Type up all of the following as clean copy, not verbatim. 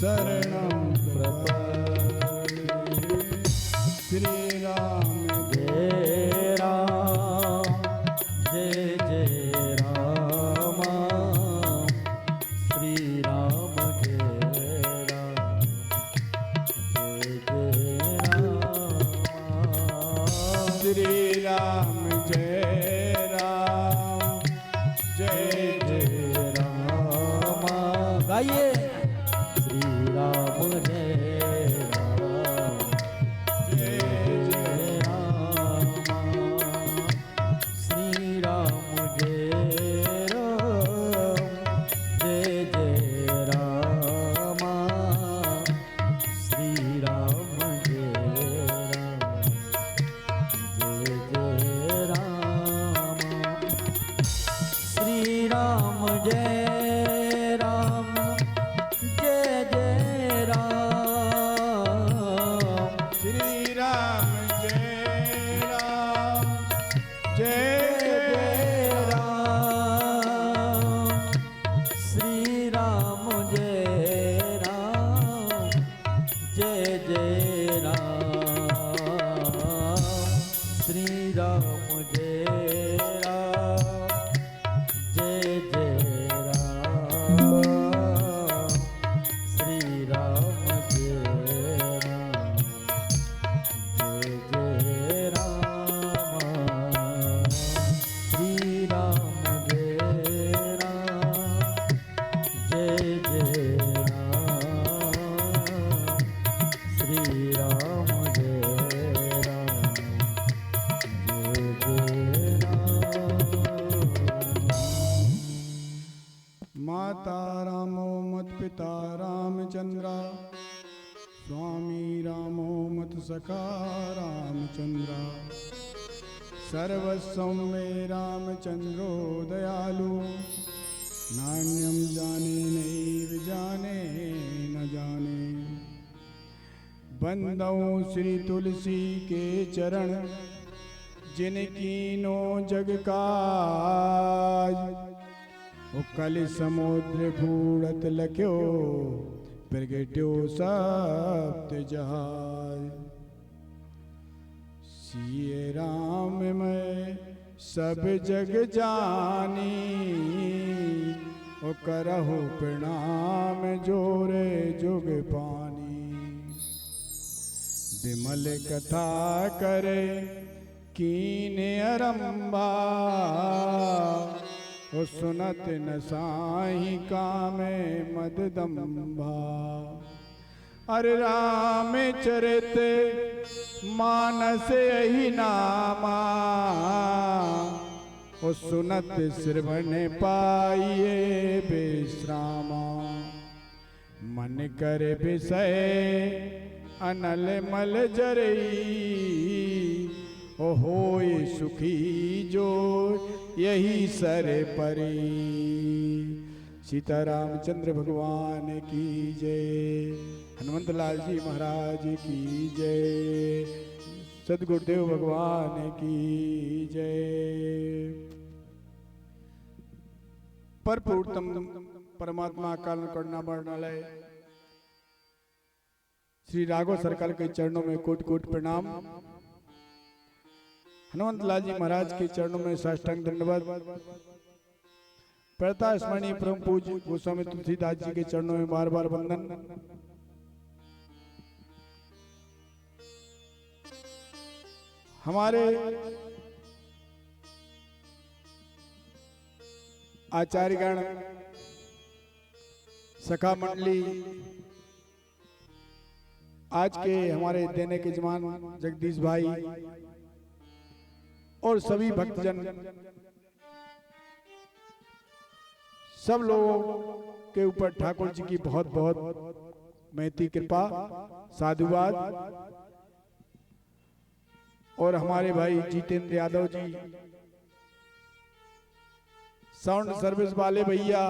शरणं प्रपद्ये। श्री राम जय राम जय जय राम श्री राम जय राम जय जय राम श्री राम जय राम जय जय राम गाइए श्री राम जय राम जय जय राम श्री राम जय राम जय जय राम श्री राम जय राम जय जय राम श्री राम जय राम जय जय राम श्री राम जय राम जय जय राम श्री राम जय राम जय जय राम श्री राम जय राम जय जय राम श्री राम जय राम जय जय राम श्री राम जय राम जय जय राम श्री राम जय राम जय जय राम। माता रामो मत पिता रामचंद्रा स्वामी रामो मत सखा रामचंद्रा सर्वस्व मे रामचंद्रो दयालु नान्यम जाने नैव जाने न जाने। बंदौ श्री तुलसी के चरण जिनकी नो जग काज ओ कल समुद्र भूड़त लख्यो प्रगट्यो सप्त जहाज। सिए राम मैं सब जग जानी ओ करहु प्रणाम जोरे जुग पानी। विमल कथा करे कीन अरंबा ओ सुनत न साही कामे मददम्बा। अरे राम चरित मानस यही नामा ओ सुनत श्रवण पाइए विश्रामा। मन कर विषय अनल मल जरई ओ होए सुखी जो यही सर परी। सीतारामचंद्र भगवान की जय। हनुमंत लाल जी महाराज की जय। सदगुरुदेव भगवान की जय। परपुरुषोत्तम परमात्मा काल करना वर्णालय श्री राघव सरकार के चरणों में कोट कोट प्रणाम। हनुमंत लाल जी महाराज के चरणों में साष्टांग दंडवत। प्रथा स्मरणीय परम पूज्य गोस्वामी तुलसीदास जी के चरणों में बार बार वंदन। हमारे आचार्यगण सखा मंडली आज के हमारे देने के जमान जगदीश भाई और सभी भक्तजन सब लोगों के ऊपर ठाकुर जी की बहुत बहुत महती कृपा साधुवाद। और हमारे भाई जितेंद्र यादव जी साउंड सर्विस वाले भैया,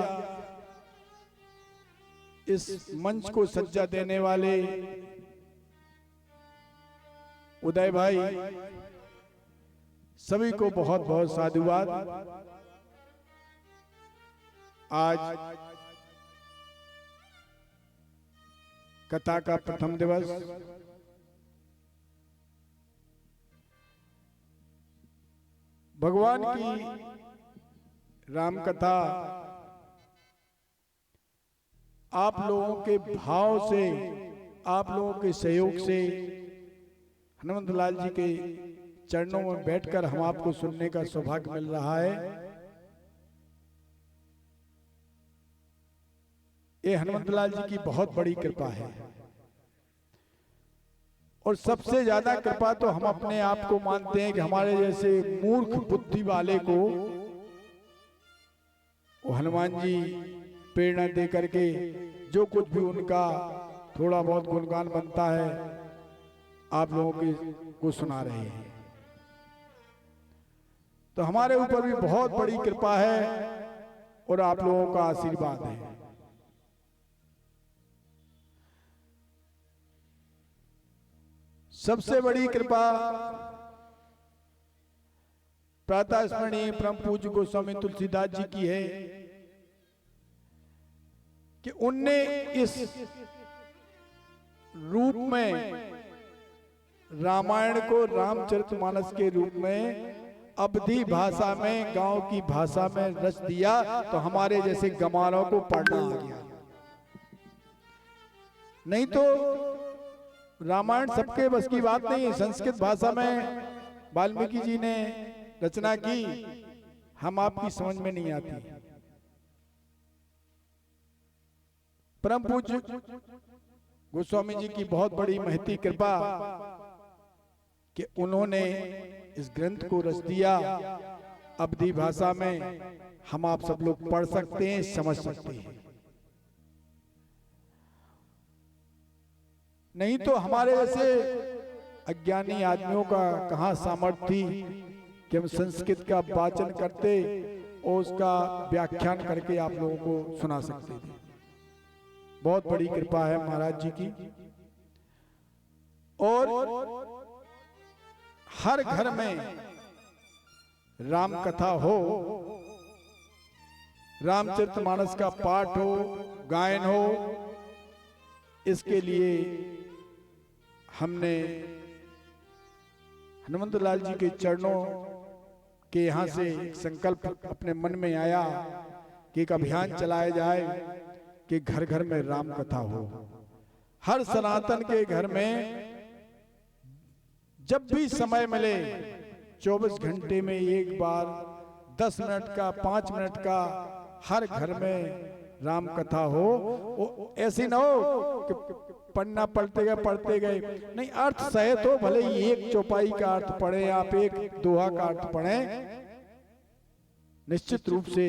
इस मंच को सज्जा देने वाले उदय भाई, सभी को बहुत बहुत साधुवाद। आज कथा का प्रथम दिवस भगवान की राम कथा आप लोगों के भाव से, आप लोगों के सहयोग से हनुमंत लाल जी के चरणों में बैठकर हम आपको सुनने का सौभाग्य मिल रहा है। ये हनुमंत लाल जी की बहुत बड़ी कृपा है और सबसे ज्यादा कृपा तो हम अपने आप को मानते हैं कि हमारे जैसे मूर्ख बुद्धि वाले को वो हनुमान जी प्रेरणा दे करके जो कुछ भी उनका थोड़ा बहुत गुणगान बनता है आप लोगों को सुना रहे हैं। तो हमारे ऊपर भी बहुत बड़ी कृपा है और आप लोगों का आशीर्वाद है। सबसे बड़ी कृपा प्रातः स्मरणीय परम पूज्य गोस्वामी तुलसीदास जी की है कि उनने इस रूप में रामायण को रामचरितमानस के रूप में अवधी भाषा में, गांव की भाषा में रच दिया तो हमारे जैसे गंवारों को पढ़ना आ गया। नहीं तो रामायण सबके बस की बात नहीं है। संस्कृत भाषा में वाल्मीकि जी ने रचना की, हम आपकी समझ में नहीं आती। परम पूज्य गोस्वामी जी की बहुत बड़ी महती कृपा कि उन्होंने इस ग्रंथ को रच दिया अवधी भाषा में, हम आप सब लोग पढ़ सकते हैं, समझ सकते हैं। नहीं तो हमारे जैसे अज्ञानी आदमियों का कहां सामर्थ्य थी कि हम संस्कृत का वाचन करते और उसका व्याख्यान करके आप लोगों को सुना सकते थे। बहुत बड़ी कृपा है महाराज जी की। और हर घर में राम कथा हो, रामचरितमानस का पाठ हो, गायन हो, इसके लिए हमने हनुमंत लाल जी के चरणों के यहाँ से एक संकल्प अपने मन में आया कि एक अभियान चलाया जाए कि घर घर में राम कथा हो। हर सनातन के घर में जब भी समय मिले 24 घंटे में एक बार 10 मिनट का, 5 मिनट का हर घर में राम कथा हो। ऐसी ना हो कि पढ़ना पढ़ते गए, नहीं, अर्थ सहित हो। भले ही एक चौपाई का अर्थ पढ़े, आप एक दोहा का अर्थ पढ़ें, निश्चित रूप से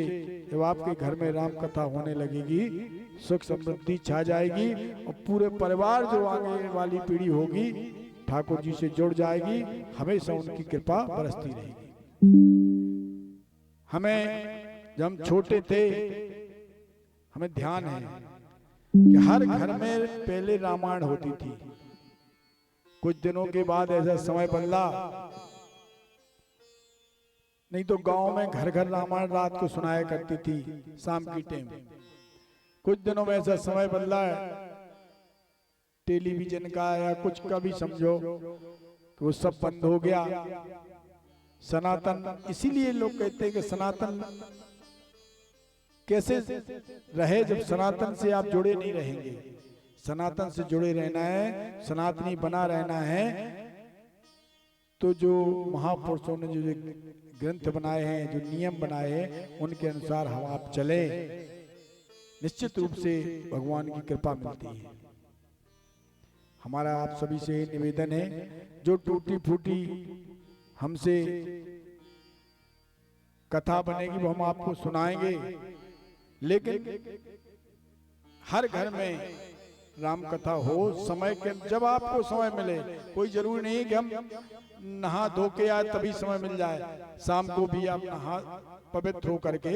जब आपके घर में राम कथा होने लगेगी सुख समृद्धि छा जाएगी और पूरे परिवार जो आगे वाली पीढ़ी होगी ठाकुर जी से जुड़ जाएगी, हमेशा उनकी कृपा बरसती रहेगी। हमें जब हम छोटे थे हमें ध्यान है कि हर घर में पहले रामायण होती थी। कुछ दिनों के बाद ऐसा समय बदला, नहीं तो गांव में घर घर रामायण रात को सुनाया करती थी शाम की टाइम। कुछ दिनों में ऐसा समय बदला टेलीविजन का या कुछ का भी समझो कि वो सब बंद हो गया। सनातन, इसीलिए लोग कहते हैं कि सनातन कैसे रहे जब सनातन से आप जुड़े नहीं रहेंगे। सनातन से जुड़े रहना है, सनातनी बना रहना है। तो जो महापुरुषों ने जो ग्रंथ बनाए हैं, जो नियम बनाए हैं, उनके अनुसार हम आप चले, निश्चित रूप से भगवान की कृपा मिलती है। हमारा आप सभी से निवेदन है, जो टूटी फूटी हमसे कथा बनेगी वो हम आपको सुनाएंगे, लेकिन हर घर में राम कथा हो। समय के जब आपको समय मिले, कोई जरूरी नहीं कि हम नहा धो के आए तभी समय मिल जाए। शाम को भी आप नहा पवित्र हो करके,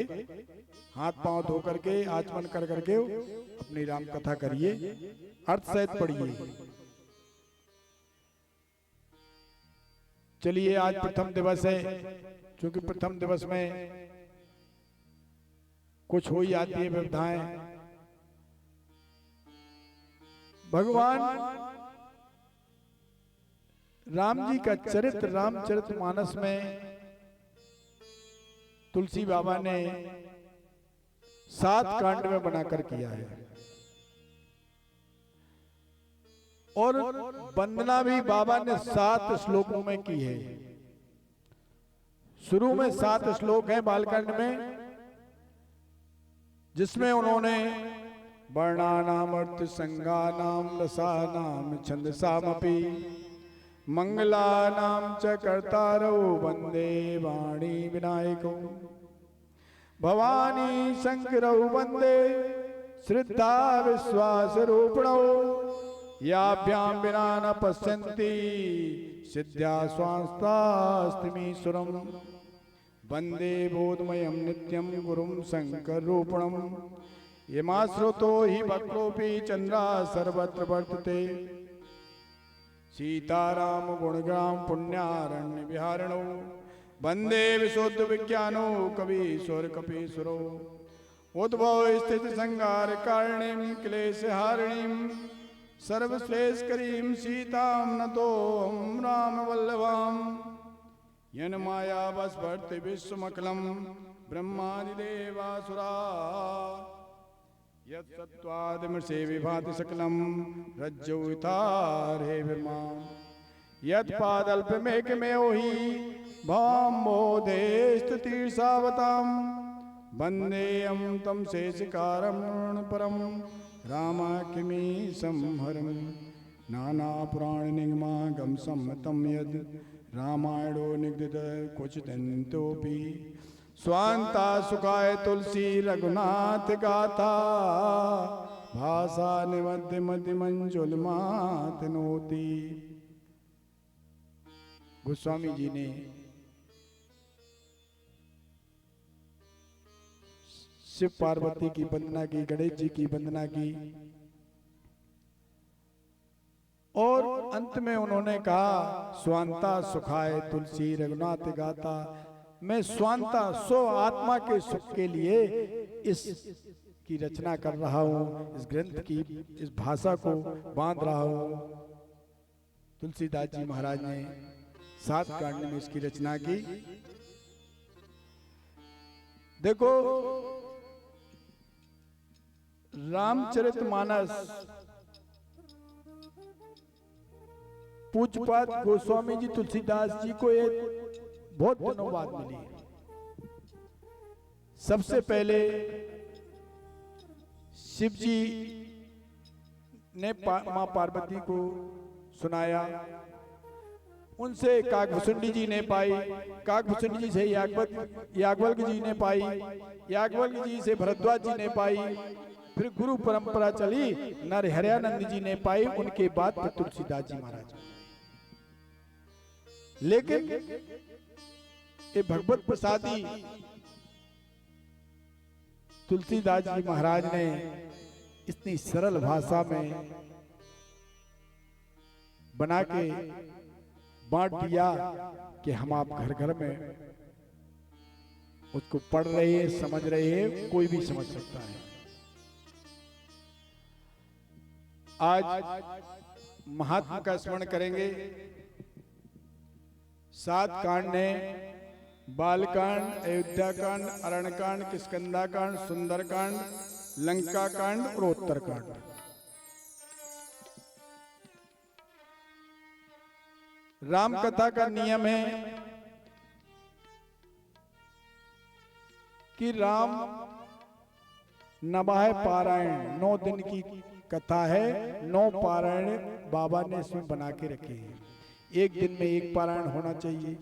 हाथ पांव धो करके, आचमन कर करके अपनी राम कथा करिए, अर्थ सहित पढ़िए। चलिए, आज प्रथम दिवस है, क्योंकि प्रथम दिवस में कुछ हो ही आती है व्यवधाएं। भगवान राम जी का चरित्र रामचरितमानस में तुलसी बाबा ने 7 कांड में बनाकर किया है और वंदना भी बाबा ने 7 श्लोकों में की है। शुरू में 7 श्लोक हैं बालकांड में, जिसमें उन्होंने वर्णानाम अर्थ संज्ञानाम रसानाम छंदसामपि मंगलानाम च कर्तारौ वंदे वाणी विनायको भवानी शंकरौ वंदे श्रद्धा विश्वास रूपणौ याभ्यां विना न पश्यन्ति सिद्ध्या स्वास्तास्तिमीश्वरम् वंदे बोधमयं नित्यं गुरुं शंकर रूपणम् यमाश्रुतो हि भक्तोऽपि चंद्रा सर्वत्र वर्तते सीताराम गुणग्राम पुण्यारण्य विहारणो वंदे विशुद्ध विज्ञानो कवीश्वर कपीश्वरो उद्भव स्थित संहार कारणीं क्लेशहारिणीं सर्वश्लेषकरीं सीतां नतोऽहं राम वल्लभाम् यन माया वशवर्ति विश्वमखिलं ब्रह्मादिदेवासुरा यत्सत्त्वादिमृषे विभाति सकलं रज्जौ इतारे विमा यत्पादल्पमेकमेव हि भाम्बोधेस्ततीर्षावतां वन्देऽहं तं शेषकारं परं रामाख्यमी संहरं नानापुराणनिगमागम सम्मतं यद् रामायणो निगदित क्वचिदन्तोऽपि स्वान्ता सुखाय तुलसी रघुनाथ गाथा भाषा निमध्य मध्य मंजुलमात नोती। गोस्वामी जी ने शिव पार्वती की वंदना की, गणेश जी की वंदना की और अंत में उन्होंने कहा स्वांता सुखाय तुलसी रघुनाथ गाथा। मैं स्वांता सो आत्मा के सुख के लिए इस की रचना कर रहा हूं, इस ग्रंथ की इस भाषा को बांध रहा हूं। तुलसीदास जी महाराज ने 7 कांड में इसकी रचना की। देखो रामचरितमानस पूज्यपाद गोस्वामी जी तुलसीदास जी को एक बहुत दिनों बाद मिली। सबसे पहले शिव जी ने मां पार्वती को सुनाया, उनसे काकभूषुंडी जी ने पाई, काकभूषुंडी जी से याज्ञवल्क्य जी ने पाई, याज्ञवल्क्य जी से भरद्वाज जी ने पाई, फिर गुरु परंपरा चली, नरहरयानंद जी ने पाई, उनके बाद फिर तुलसीदास जी महाराज। लेकिन ये भगवत प्रसादी तुलसीदास जी महाराज ने इतनी सरल भाषा में बना के बांट दिया कि हम आप घर घर में उसको पढ़ रहे हैं, समझ रहे हैं, कोई भी समझ सकता है। आज महात्मा का स्मरण करेंगे। 7 कांड ने बालकांड, अयोध्याकांड, अरण्यकांड, किष्किंधाकांड, सुंदरकांड, लंका कांड और उत्तरकांड। राम कथा का नियम है कि राम नवाह पारायण 9 दिन की कथा है। 9 पारायण बाबा ने इसमें बना के रखे हैं। एक दिन में 1 पारायण होना चाहिए,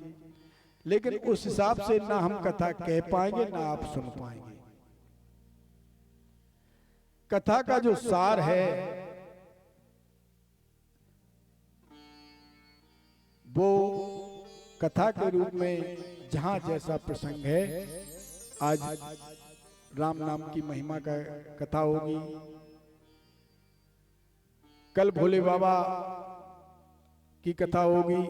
लेकिन उस हिसाब से ना हम कथा कह पाएंगे ना आप सुन पाएंगे। कथा का जो सार है वो कथा के रूप में जहां जैसा प्रसंग है, आज राम नाम की महिमा का कथा होगी, कल भोले बाबा की कथा होगी,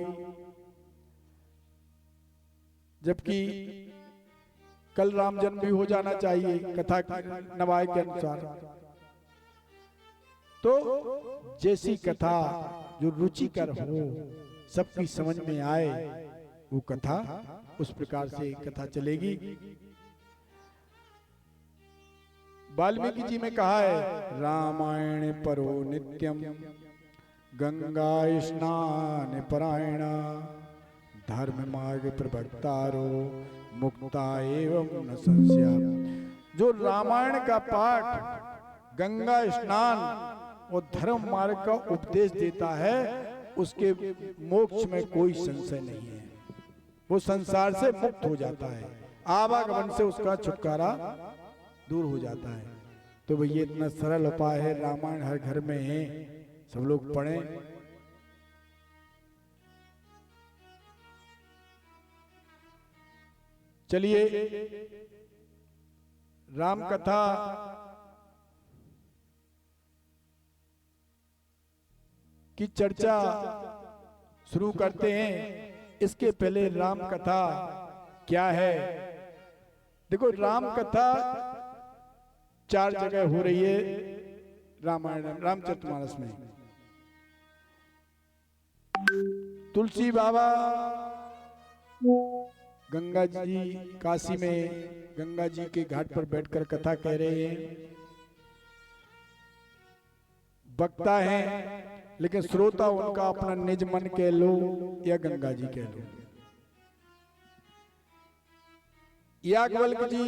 जबकि कल राम जन्म भी हो जाना चाहिए कथा नवाय के अनुसार। तो जैसी कथा जो रुचिकर हो, सबकी समझ में आए, वो कथा उस प्रकार से कथा चलेगी। वाल्मीकि जी में कहा है, रामायण परो नित्यम गंगा स्नान परायणा धर्म मार्ग प्रवक्तारो मुक्ता एवं न संशया। जो रामायण का पाठ, गंगा स्नान और धर्म मार्ग का उपदेश देता है, उसके मोक्ष में कोई संशय नहीं है। वो संसार से मुक्त हो जाता है, आवागमन से उसका छुटकारा दूर हो जाता है। तो भैया इतना सरल उपाय है, रामायण हर घर में है, सब लोग पढ़ें। चलिए राम कथा की चर्चा शुरू करते हैं। इसके पहले राम कथा क्या है? देखो, राम कथा 4 जगह हो रही है रामायण रामचरितमानस में। तुलसी बाबा गंगा जी, काशी में गंगा जी के घाट पर बैठकर कथा कह रहे हैं। वक्ता हैं, लेकिन श्रोता उनका अपना निज मन कह लो या गंगा जी कह लो। याज्ञवल्क जी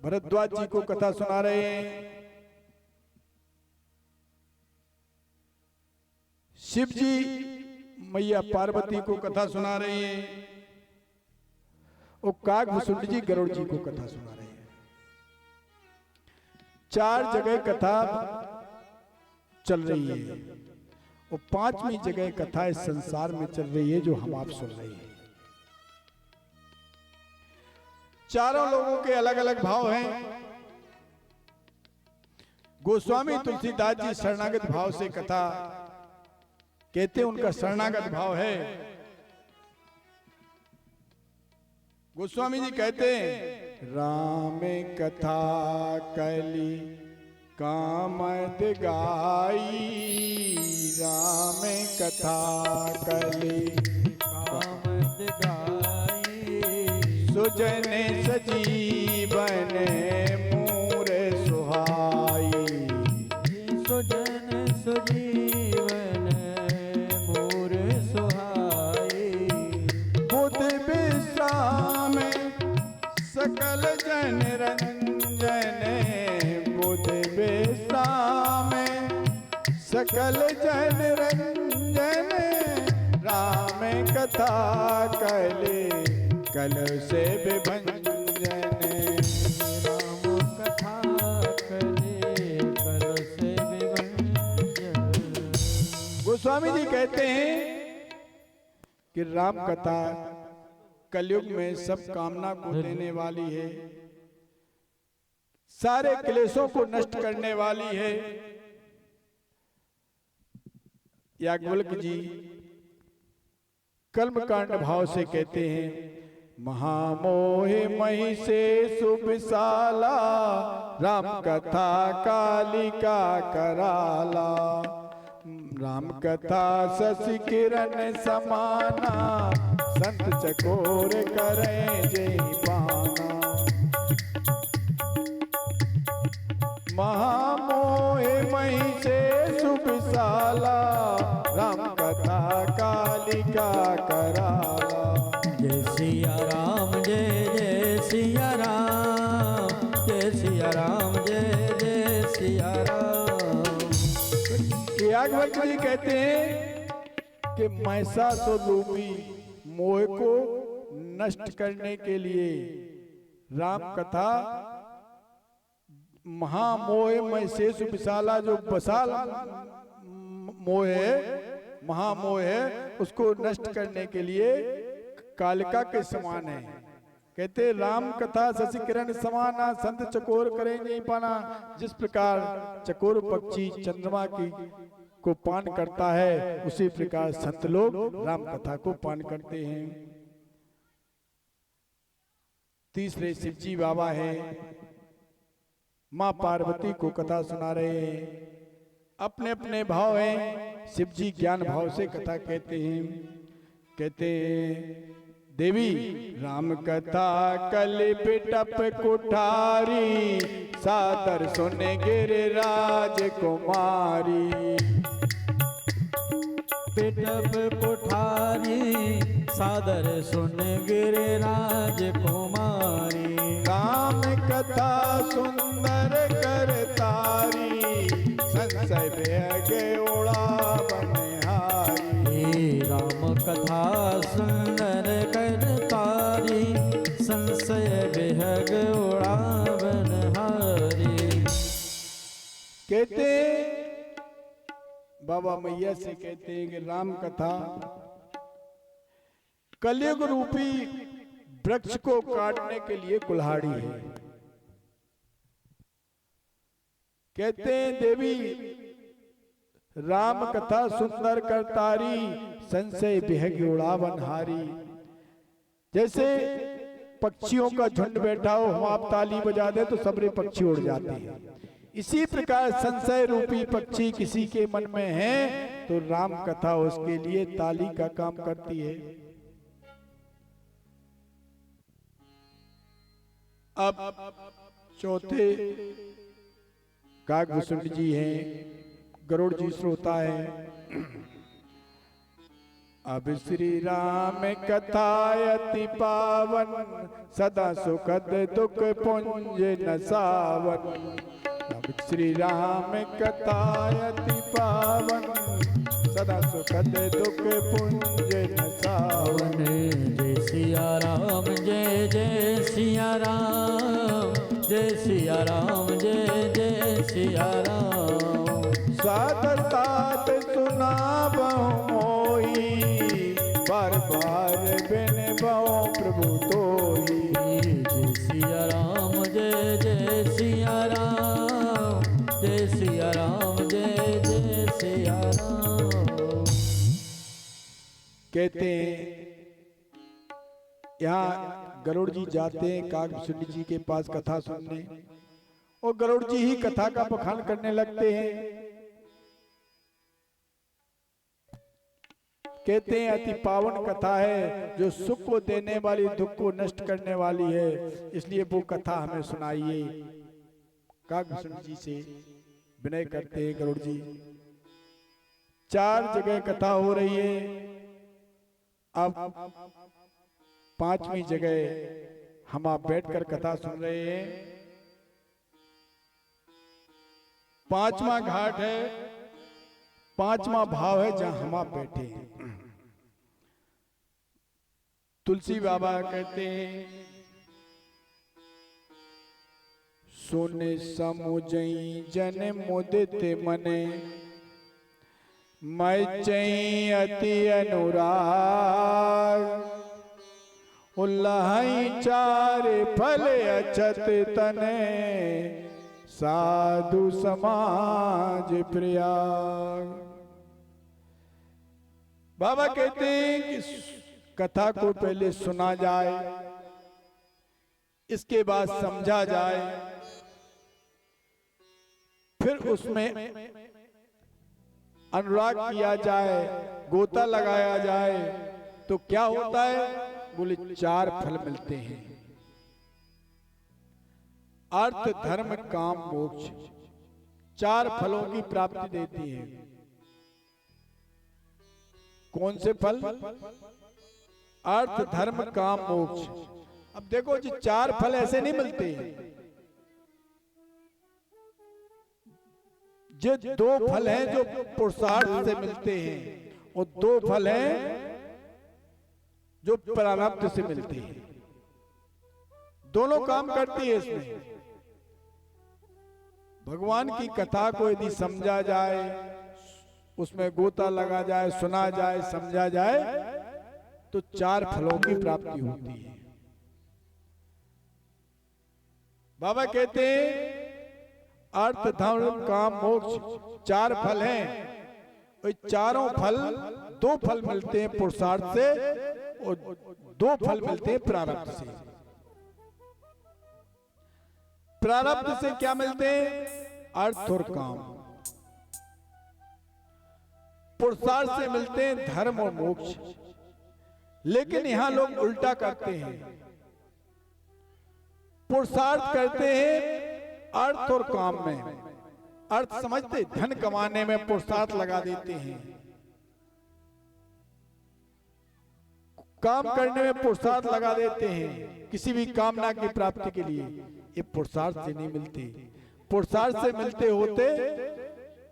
भरद्वाज जी को कथा सुना रहे हैं। शिव जी मैया पार्वती को कथा सुना रहे हैं और काकभूषुंड जी गरुड़ जी को कथा सुना रहे हैं। 4 जगह कथा चल रही है और 5वीं जगह कथा इस संसार में चल रही है जो हम आप सुन रहे हैं। चारों लोगों के अलग अलग भाव हैं। गोस्वामी तुलसीदास जी शरणागत भाव से कथा कहते हैं, उनका शरणागत भाव है। गोस्वामी जी कहते हैं, राम कथा कली कामद गाई, राम कथा कली कामद गाई, सुजन सजीवन मूर सुहाई, सुजन सजीवन मूर सुहाई, बुध विश्राम सकल जन रंजन, बुध विश्राम सकल जन रंजन, राम कथा कले कल से विभंजन, राम कथा कले कल से विभंजन। गोस्वामी जी कहते हैं कि राम कथा कलयुग में सब कामना को देने वाली है, सारे क्लेशों को नष्ट करने वाली है। याज्ञवल्क जी कर्मकांड भाव से कहते हैं, महामोहे मही से सुविशाला, राम कथा कालिका कराला, राम कथा शशि किरण समाना, संत चकोर करें जय पाना, महामोहे मही से सुविशाला, राम कथा कालिका कराला। जय सिया राम, जय जय सिया राम, जय सिया राम, जय जय सिया राम। याज्ञवल्क जी कहते हैं कि महिषासुररूपी मोह को नष्ट करने के लिए राम कथा महामोह में शेष विशाला, जो विशाल मोह है, महामोह है, उसको नष्ट करने के लिए कालिका के समान है। कहते राम कथा शशि किरण समाना, संत चकोर करें नहीं पाना। जिस प्रकार चकोर पक्षी चंद्रमा की को पान करता है, उसी प्रकार संत लोग राम कथा को पान करते हैं। तीसरे शिवजी बाबा हैं, माँ पार्वती को कथा सुना रहे हैं। अपने अपने भाव हैं। शिव जी ज्ञान भाव से कथा कहते हैं। कहते हैं देवी राम कथा कल बिटप कुठारी, सादर सुन गिरिराज कुमारी। बिटप कुठारी, सादर सुन गिरिराज कुमारी। राम कथा सुंदर करतारी, संशय भय उड़ा बनिहारी। राम कथा सुंदर करतारी, संशय विहग उड़ावन हारी। कहते बाबा मैया से कहते हैं कि राम कथा कलयुग रूपी वृक्ष को काटने के लिए कुल्हाड़ी है। कहते हैं देवी राम कथा सुंदर करतारी, संशय बिहग उड़ावन हारी। जैसे पक्षियों का झुंड बैठा हो, हम आप ताली बजा दे तो सबरे पक्षी उड़ जाते हैं। इसी प्रकार संशय रूपी पक्षी किसी के मन में है तो राम कथा उसके लिए ताली का काम करती है। अब चौथे काकभूषण जी हैं, गरुड़ जी श्रोता है। अब श्री राम कथा अति पावन, सदा सुखद दुख पुंज नसावन। अब श्री राम कथा अति पावन, सदा सुखद दुख पुंज नसावन। जय सिया राम, जय जय सिया राम, जय सिया राम, जय जय सिया राम। सादर तात सुना बहु मोही, बार बार बिन बहु प्रभु तोही। जय सिया राम, जय जय सिया राम, जय सिया राम, जय जय सिया राम। कहते हैं यहाँ गरुड़ जी जाते हैं काकभूषण जी के पास कथा सुनने, और गरुड़ जी ही कथा का बखान करने लगते हैं। कहते हैं अति पावन कथा है, जो सुख को देने वाली दुख को नष्ट करने वाली है, इसलिए वो कथा हमें सुनाइए। काकभूषण जी से विनय करते हैं गरुड़ जी। 4 जगह कथा हो रही है। अब 5वीं जगह हम आप बैठकर कथा सुन रहे हैं। 5वां घाट है, 5वां भाव है जहां हम आप बैठे हैं। तुलसी बाबा कहते हैं सुन समुझई जन मुदित मने, मैं चई अति अनुराग। उल्लाही 4 फल अछत तने, साधु समाज प्रयाग। बाबा कहते हैं कि कथा को पहले सुना जाए, इसके बाद समझा जाए, फिर उसमें अनुराग किया जाए, गोता लगाया जाए, तो क्या होता है? बोले 4 फल मिलते हैं। अर्थ धर्म काम मोक्ष, 4 फलों की प्राप्ति देती है। कौन से फल? अर्थ धर्म काम मोक्ष। अब देखो जी 4 फल ऐसे नहीं मिलते। जो 2 फल हैं जो पुरुषार्थ से मिलते हैं, और 2 फल हैं जो प्रारब्ध से मिलते हैं। दोनों काम करती है इसमें। भगवान की कथा को यदि समझा जाए, उसमें गोता लगा जाए, सुना जाए, समझा जाए, तो 4 फलों की प्राप्ति होती है। बाबा कहते हैं अर्थ धर्म काम मोक्ष 4 फल हैं। और चारों फल, 2 फल मिलते हैं पुरुषार्थ से, और 2 फल मिलते हैं प्रारब्ध से। प्रारब्ध से क्या मिलते हैं? अर्थ और काम। पुरुषार्थ से मिलते हैं धर्म और मोक्ष, लेकिन यहां लोग उल्टा करते हैं। पुरुषार्थ करते हैं अर्थ और काम में। अर्थ समझते, धन कमाने में पुरुषार्थ लगा देते हैं, काम करने में पुरुषार्थ लगा देते हैं किसी भी कामना की प्राप्ति के लिए। ये पुरुषार्थ से नहीं मिलते। पुरुषार्थ से मिलते होते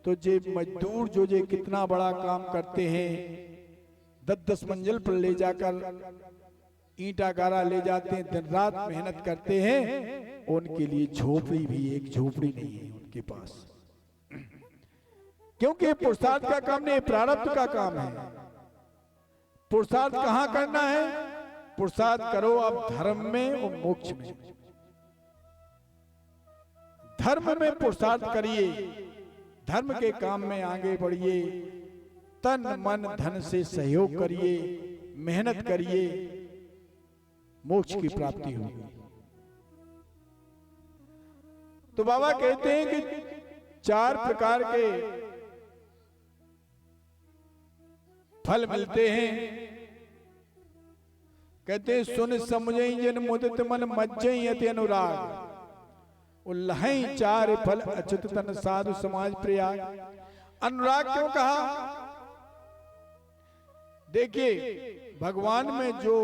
तो जे मजदूर जो कितना बड़ा काम करते हैं, 10-10 मंजिल पर ले जाकर ईंटा गारा ले जाते हैं, दिन रात मेहनत करते हैं, उनके लिए झोपड़ी भी एक झोपड़ी नहीं है उनके पास, क्योंकि पुरुषार्थ का काम नहीं, प्रारब्ध का काम है। पुरुषार्थ कहां करना है? पुरुषार्थ करो आप धर्म में और मोक्ष में। धर्म में पुरुषार्थ करिए, धर्म के काम में आगे बढ़िए, तन मन धन से सहयोग करिए, मेहनत करिए, मोक्ष की प्राप्ति होगी। तो बाबा कहते हैं कि 4 प्रकार के फल मिलते हैं। कहते हैं सुन समझई जन मुदित मन मज्जई अति अनुराग, उल्लहई 4 फल अच्युत तन साधु समाज प्रयाग। अनुराग क्यों कहा? देखिए, भगवान में जो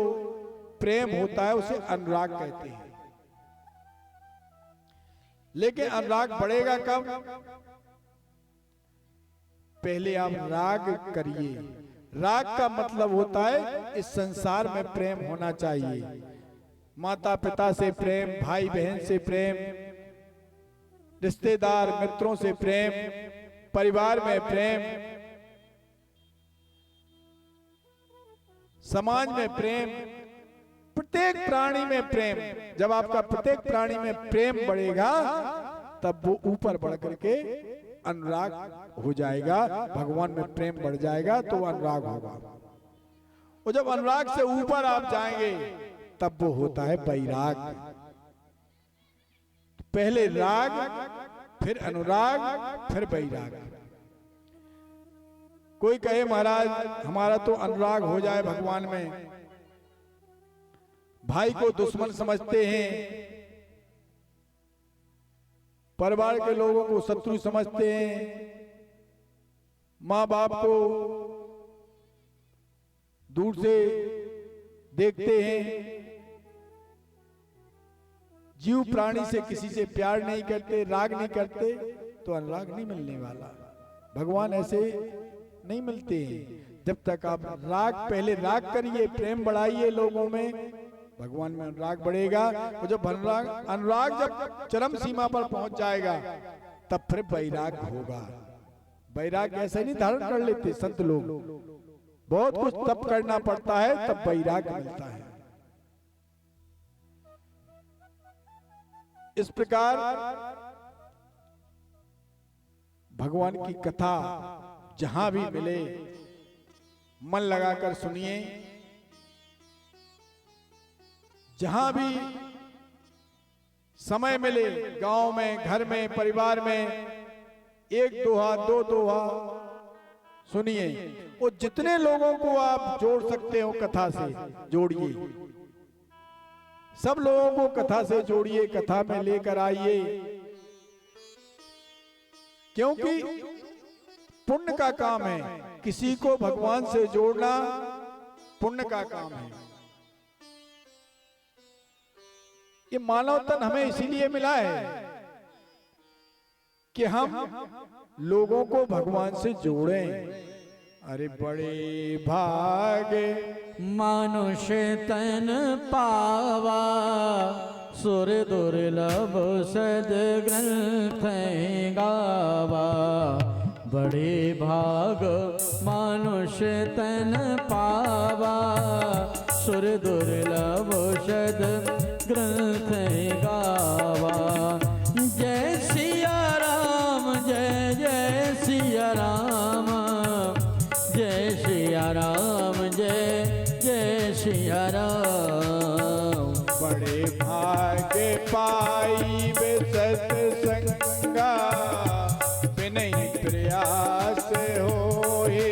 प्रेम होता है उसे अनुराग कहते हैं, लेकिन अनुराग बढ़ेगा कब? पहले आप राग करिए। राग का मतलब होता है इस संसार में प्रेम होना चाहिए। माता पिता से प्रेम, भाई बहन से प्रेम, रिश्तेदार मित्रों से प्रेम, परिवार में प्रेम, समाज में प्रेम, प्रत्येक प्राणी में प्रेम। जब आपका प्रत्येक प्राणी में प्रेम बढ़ेगा तब वो ऊपर बढ़ करके अनुराग हो जाएगा, भगवान में प्रेम बढ़ जाएगा तो अनुराग होगा। और जब अनुराग से ऊपर आप जाएंगे तब वो होता है वैराग। पहले राग, फिर अनुराग, फिर वैराग। कोई कहे महाराज हमारा तो अनुराग हो जाए भगवान में, भाई को दुश्मन समझते हैं, परिवार के लोगों को शत्रु समझते हैं, माँ बाप को दूर से देखते हैं, जीव प्राणी से किसी से प्यार नहीं करते, राग नहीं करते, तो अनुराग नहीं मिलने वाला। भगवान ऐसे नहीं मिलते हैं। जब तक आप राग, पहले राग करिए, प्रेम बढ़ाइए लोगों में, भगवान में अनुराग बढ़ेगा। और जब अनुराग जब चरम सीमा पर पहुंच जाएगा तब फिर वैराग होगा। वैराग ऐसे नहीं धारण कर लेते संत लोग, बहुत कुछ तप करना पड़ता है तब वैराग मिलता है। इस प्रकार भगवान की कथा जहां भी मिले मन लगाकर सुनिए। जहां भी समय मिले, गांव में, घर में, परिवार में, 1 दोहा 2 दोहा सुनिए। और जितने लोगों को आप जोड़ सकते हो कथा से जोड़िए, सब लोगों को कथा से जोड़िए, कथा में लेकर आइए, क्योंकि पुण्य का काम है। किसी को भगवान से जोड़ना पुण्य का काम है। ये मानव तन हमें इसीलिए मिला है कि हम लोगों को भगवान से जोड़ें। अरे बड़े भागे मनुष्य तन पावा, सुर दुर्लभ सद ग्रंथ गावा। बड़े भाग मनुष्य तन पावा, सुर दुर्लभ सद ग्रंथ गावा। जय सिया राम, जय जय सिया राम, जय सिया राम, जय जय सिया राम। बड़े भाग्य पाई वे सत्संगा, बिनहि प्रयास होए।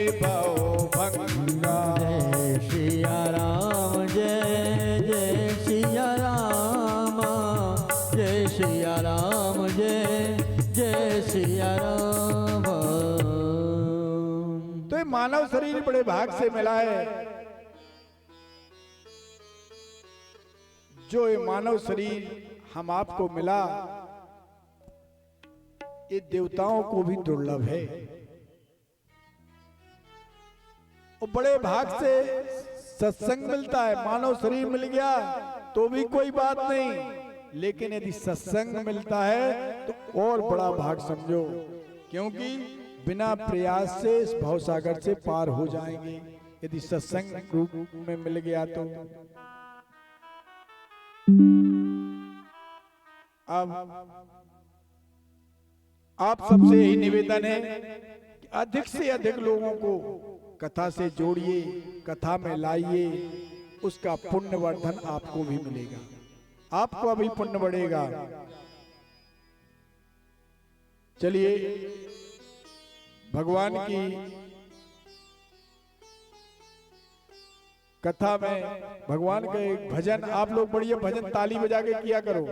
ये मानव शरीर बड़े भाग से मिला है। जो ये मानव शरीर हम आपको मिला, ये देवताओं को भी दुर्लभ है। और बड़े भाग से सत्संग मिलता है। मानव शरीर मिल गया तो भी कोई बात नहीं, लेकिन यदि सत्संग मिलता है तो और बड़ा भाग समझो, क्योंकि बिना प्रयास से इस भवसागर से पार हो जाएंगे यदि सत्संग रूप में मिल गया तो। अब आप सबसे यही निवेदन है कि अधिक से अधिक लोगों को कथा से जोड़िए, कथा में लाइए, उसका पुण्यवर्धन आपको भी मिलेगा, आपको अभी पुण्य बढ़ेगा। चलिए भगवान की कथा में भगवान का एक भजन आप लोग बढ़िया भजन ताली बजा के किया करो।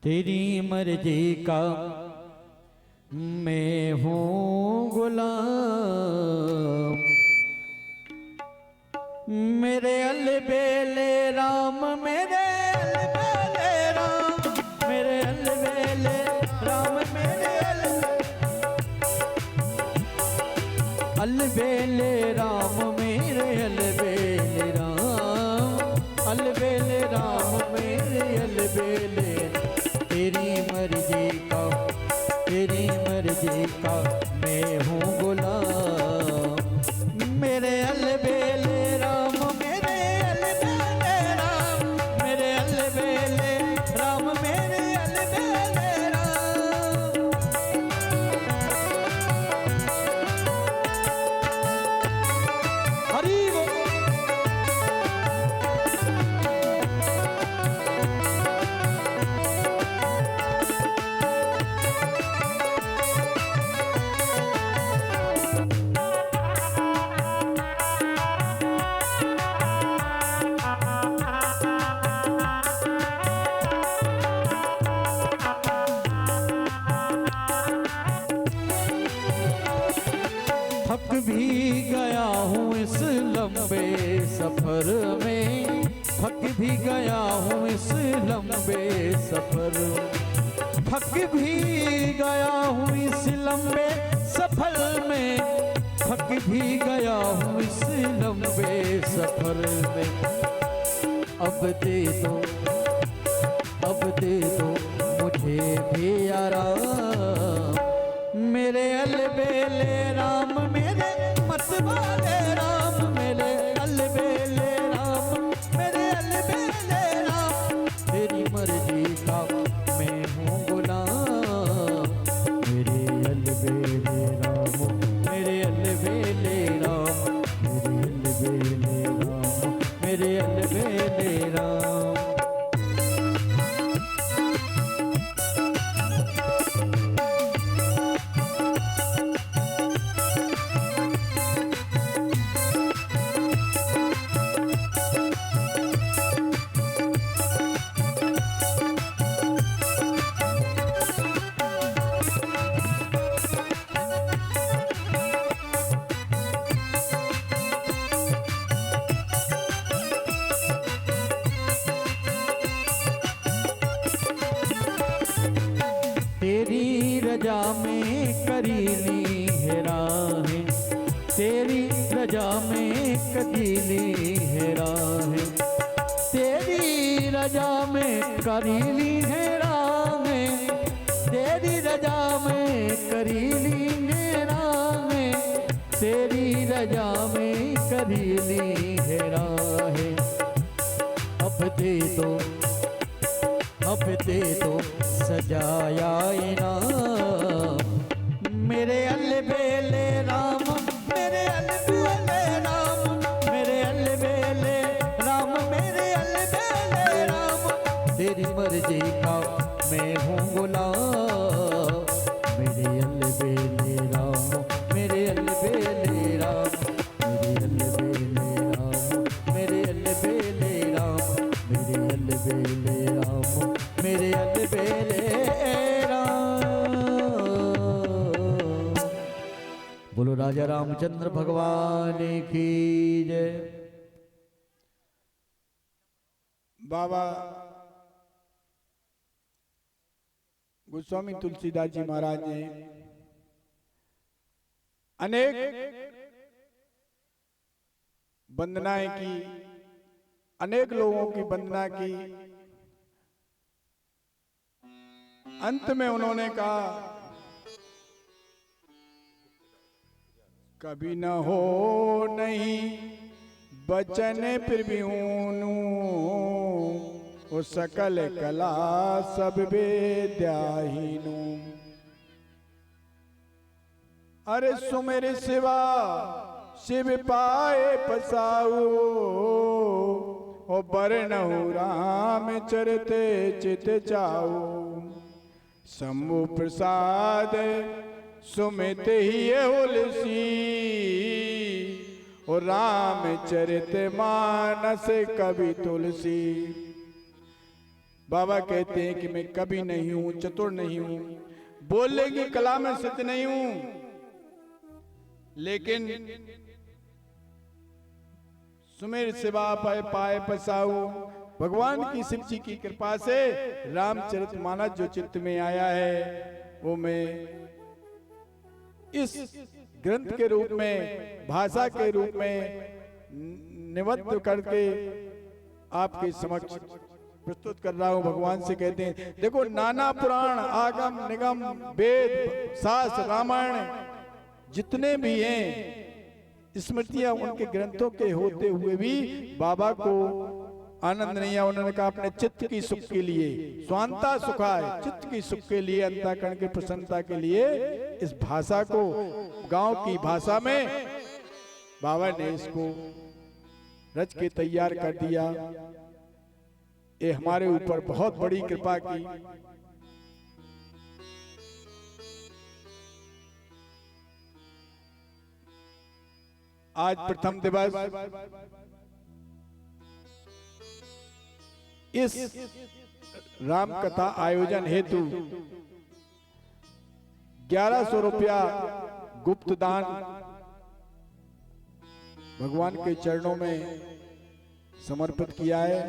तेरी मर्जी का मैं हूँ गुलाम, मेरे अलबेले राम, मेरे अलबेले राम, मेरे अलबेले राम, मेरे अलबेले राम, मेरे अलबेले राम, अलबेले राम, मेरे अलबेले। तेरी मर्जी का, तेरी मर्जी का मैं हूँ गुलाम, मेरे अलबेले राम, मेरे अलबेले राम, मेरे अलबेले राम, मेरे अलबेले राम। हरि बोल। थक भी गया हूँ इस लंबे सफर में, थक भी गया हूँ इस लंबे सफर, थक भी गया हूँ इस लंबे सफर में, थक भी गया हूँ इस लंबे सफर में। अब दे दो, अब दे दो मुझे भी आराम, मेरे अलबेले राम, मेरे मतवाले राम, मेरे अलबेले राम, मेरे अलबेले राम। तेरी मर्जी का मैं हूँ गुलाम, मेरे अलबेले राम, मेरे अलबेले राम, मेरे अलबेले राम, मेरे अलबेले राम। तेरी रजा में करीली है राहें, तेरी रजा में करीली है राहें, तेरी रजा में करीली है राहें, तेरी रजा में करीली है राहें, तेरी रजा में करीली है राहें। अब दे दो, अब दे दो सजाया इनाम, मेरे अलबेले राम, मेरे अलबेले राम, मेरे अलबेले राम, मेरे अलबेले राम। तेरी मर्जी का मैं हूँ गुलाम, मेरे अलबेले राम, मेरे अलबेले राम, मेरे अलबेले राम, मेरे अलबेले राम, मेरे अलबेले राम। राम मेरे अलबेले राम। बोलो राजा रामचंद्र भगवान की जय। बाबा गोस्वामी तुलसीदास जी महाराज ने अनेक वंदनाएं की, अनेक लोगों की वंदना की। अंत में उन्होंने कहा कभी न हो नहीं बचन फिर भी ऊनू, वो सकल कला सब वेद्याहीनु। अरे सुमेर सिवा शिव पाए पसाऊ, ओ बरनहु राम चरते चित चाऊ। शंभु प्रसाद सुमित ही उलसी, और रामचरित मानस कवि तुलसी। बाबा कहते हैं कि मैं कवि नहीं हूं, चतुर नहीं हूं, बोलने की कला में सिद्ध नहीं हूं, लेकिन सुमेर सिवा पाए पसाऊ, भगवान की शिव जी की कृपा से रामचरितमानस जो चित्त में आया है वो मैं इस ग्रंथ के रूप में, भाषा के रूप में निबद्ध करके आपके समक्ष प्रस्तुत कर रहा हूं। भगवान से कहते हैं देखो, नाना पुराण आगम निगम वेद शास्त्र रामायण जितने भी हैं स्मृतियां उनके ग्रंथों के होते हुए भी बाबा को आनंद नहीं आया। उन्होंने कहा अपने चित्त की सुख के लिए, स्वांता सुखाय, चित्त की सुख के लिए, अंतःकरण की प्रसन्नता के लिए इस भाषा को गांव की भाषा में बाबा ने इसको रच के तैयार कर दिया। ये हमारे ऊपर बहुत बड़ी कृपा की। आज प्रथम दिवस इस राम कथा आयोजन हेतु 1100 रुपया गुप्त दान भगवान के चरणों में समर्पित किया है।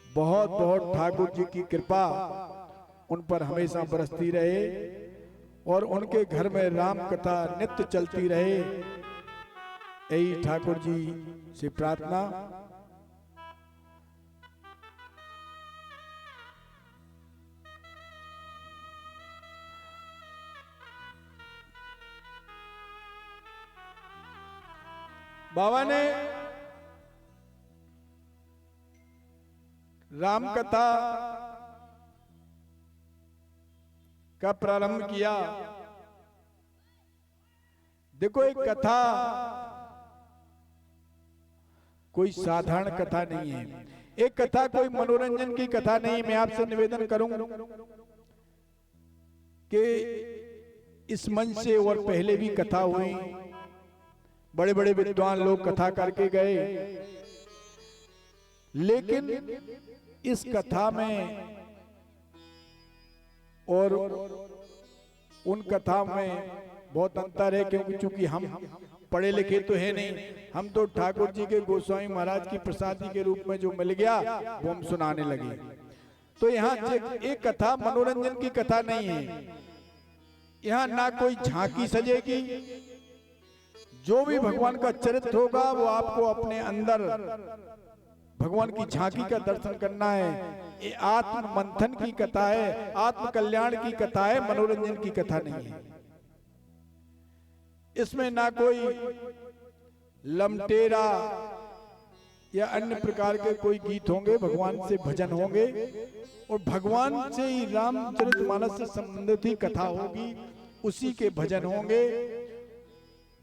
बहुत बहुत ठाकुर जी की कृपा उन पर हमेशा बरसती रहे और उनके घर में राम कथा नित्य चलती रहे, यही ठाकुर जी से प्रार्थना। बाबा ने राम कथा का प्रारंभ किया। देखो, एक कथा कोई साधारण कथा नहीं है, एक कथा कोई मनोरंजन की कथा नहीं। मैं आपसे निवेदन करूंगा कि इस मंच से और पहले भी कथा हुई, बड़े बड़े विद्वान लोग कथा करके गए, लेकिन इस कथा में और उन कथा में बहुत अंतर है, क्योंकि चूंकि हम पढ़े लिखे तो है नहीं, हम तो ठाकुर जी के गोस्वामी महाराज की प्रसादी के रूप में जो मिल गया वो हम सुनाने लगे। तो यहाँ एक कथा मनोरंजन की कथा नहीं है, यहाँ ना कोई झांकी सजेगी। जो भी भगवान का चरित्र होगा वो आपको अपने अंदर भगवान की झांकी का दर्शन करना है। ये आत्म मंथन की कथा है, आत्म कल्याण की कथा है, मनोरंजन की कथा नहीं है। इसमें ना कोई लमटेरा या अन्य प्रकार के कोई गीत होंगे, भगवान से भजन होंगे और भगवान से ही रामचरितमानस से संबंधित ही कथा होगी, उसी के भजन होंगे।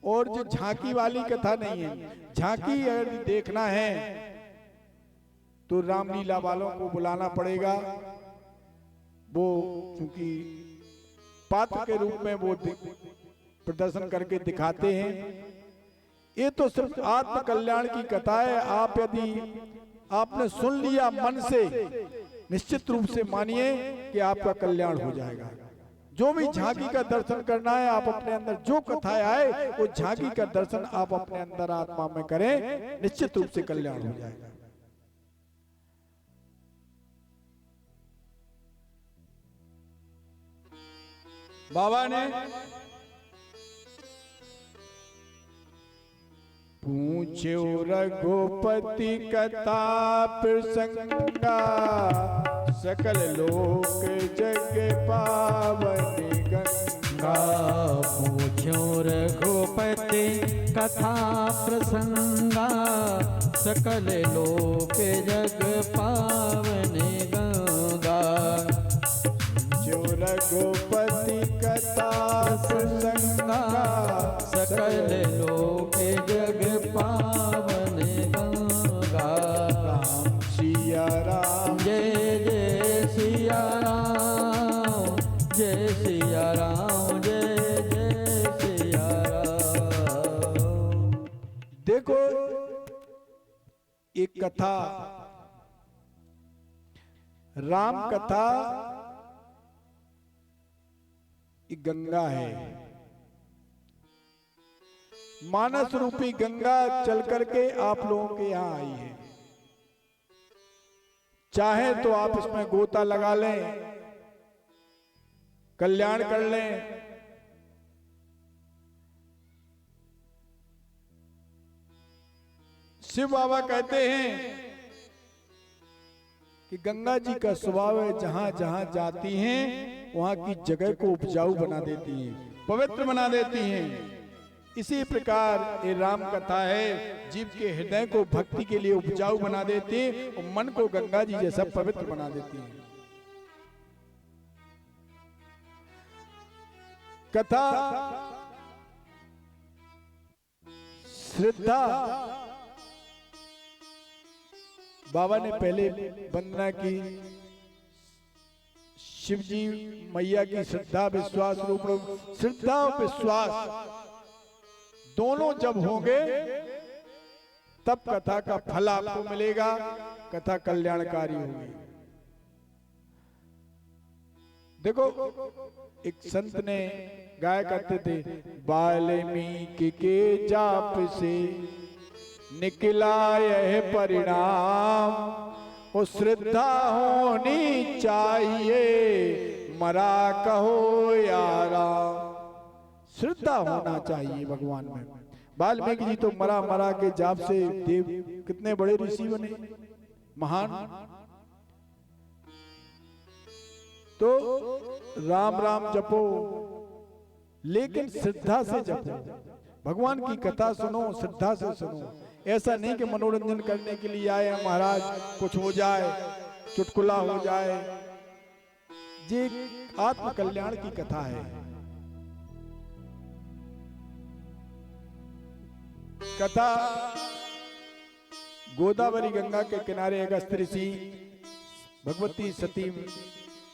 और जो झांकी वाली कथा नहीं है, झांकी अगर देखना है तो रामलीला वालों को बुलाना पड़ेगा। वो क्योंकि पात्र के रूप में वो प्रदर्शन करके दिखाते हैं। ये तो सिर्फ आत्म कल्याण की कथा है। आप यदि आपने सुन लिया मन से निश्चित रूप से मानिए कि आपका कल्याण हो जाएगा। जो भी झांकी का दर्शन करना है, आप अपने अंदर जो कथाएं आए वो झांकी का दर्शन आप अपने अंदर आत्मा में करें, निश्चित रूप से कल्याण हो जाएगा। बाबा ने पूछो रघुपति कथा प्रसंगा, सकल लोक जग पावन गंगा। पूछो रघुपति कथा प्रसंगा, सकल लोक जग पावन गंगा। जो रघुपति कथा प्रसंगा, सकल लोक जग पावन गंगा। राम सिया राम जय जय सिया राम, जय सिया राम, जय जय सिया राम। देखो एक कथा, राम कथा एक गंगा है। मानस रूपी गंगा चल करके आप लोगों के यहां आई है। चाहे तो आप इसमें गोता लगा लें, कल्याण कर लें, शिव बाबा कहते हैं कि गंगा जी का स्वभाव है, जहां जहां जाती हैं वहां की जगह को उपजाऊ बना देती हैं, पवित्र बना देती हैं। इसी प्रकार ये राम कथा है, जीव के हृदय को भक्ति के लिए उपजाऊ बना देती है और मन को गंगा जी जैसा पवित्र बना देती है। कथा श्रद्धा, बाबा ने पहले वंदना की, शिव जी मैया की श्रद्धा विश्वास रूप, श्रद्धा और विश्वास दोनों जब होंगे तब कथा का फल आपको मिलेगा, कथा कल्याणकारी होगी। देखो एक संत ने गाया करते थे, वाल्मीकि के जाप से निकला यह परिणाम, वो श्रद्धा होनी चाहिए मरा कहो यारा। श्रद्धा होना चाहिए भगवान में। वाल्मीकि जी तो मरा मरा के जाप से देव, कितने बड़े ऋषि बने, महान। तो राम राम जपो, लेकिन श्रद्धा से जपो। भगवान की कथा सुनो, श्रद्धा से सुनो। ऐसा नहीं कि मनोरंजन करने के लिए आए हैं महाराज, कुछ हो जाए, चुटकुला हो जाए। ये आत्म कल्याण की कथा है। कथा गोदावरी गंगा के किनारे अगस्त्य ऋषि भगवती सती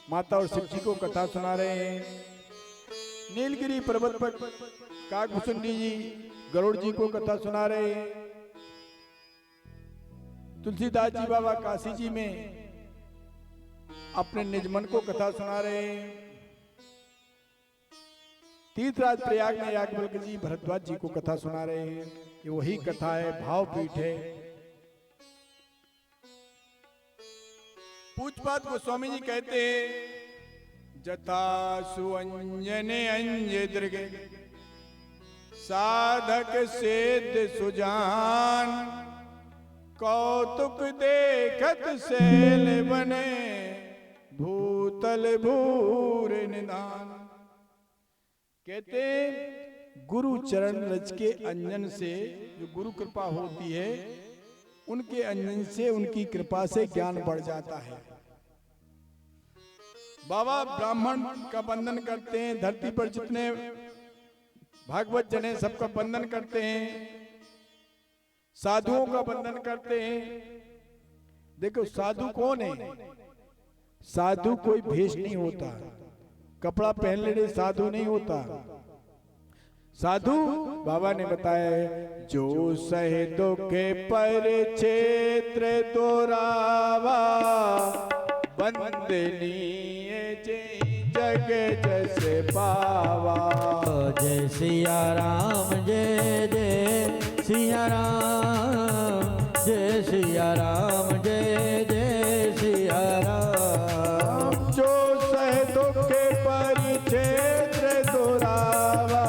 माता और शिव जी को कथा सुना रहे हैं। नीलगिरी पर्वत पर काकभूषुंडी जी गरुड़ जी को कथा सुना रहे हैं। तुलसीदास जी बाबा काशी जी में अपने निजमन को कथा सुना रहे हैं। तीर्थराज प्रयाग में याज्ञवल्क्य जी भरद्वाज जी को कथा सुना रहे हैं। ये वही कथा है, भावपीठ है। पूज्यपाद गोस्वामी जी कहते हैं, जथा सुअंजने अंजे दृग साधक सिद्ध सुजान, कौतुक देखत शैल बने भूतल भूर निदान। कहते गुरु चरण रज के अंजन से, जो गुरु कृपा होती है उनके अंजन से, उनकी कृपा से ज्ञान बढ़ जाता है। बाबा ब्राह्मण का वंदन करते हैं, धरती पर जितने भागवत जन हैं सबका वंदन करते हैं, साधुओं का वंदन करते हैं। देखो साधु कौन है? साधु कोई भेष नहीं होता, कपड़ा पहन लेने साधु नहीं होता। साधु बाबा ने बताया है, जो सहे दुख पर क्षेत्र दोरावा बंदनीय जग जैसे पावा। जय सिया राम जय जय सिया राम, जय सिया राम जय जय सिया राम। जो सह दुख के परिक्षेत्र दुरावा,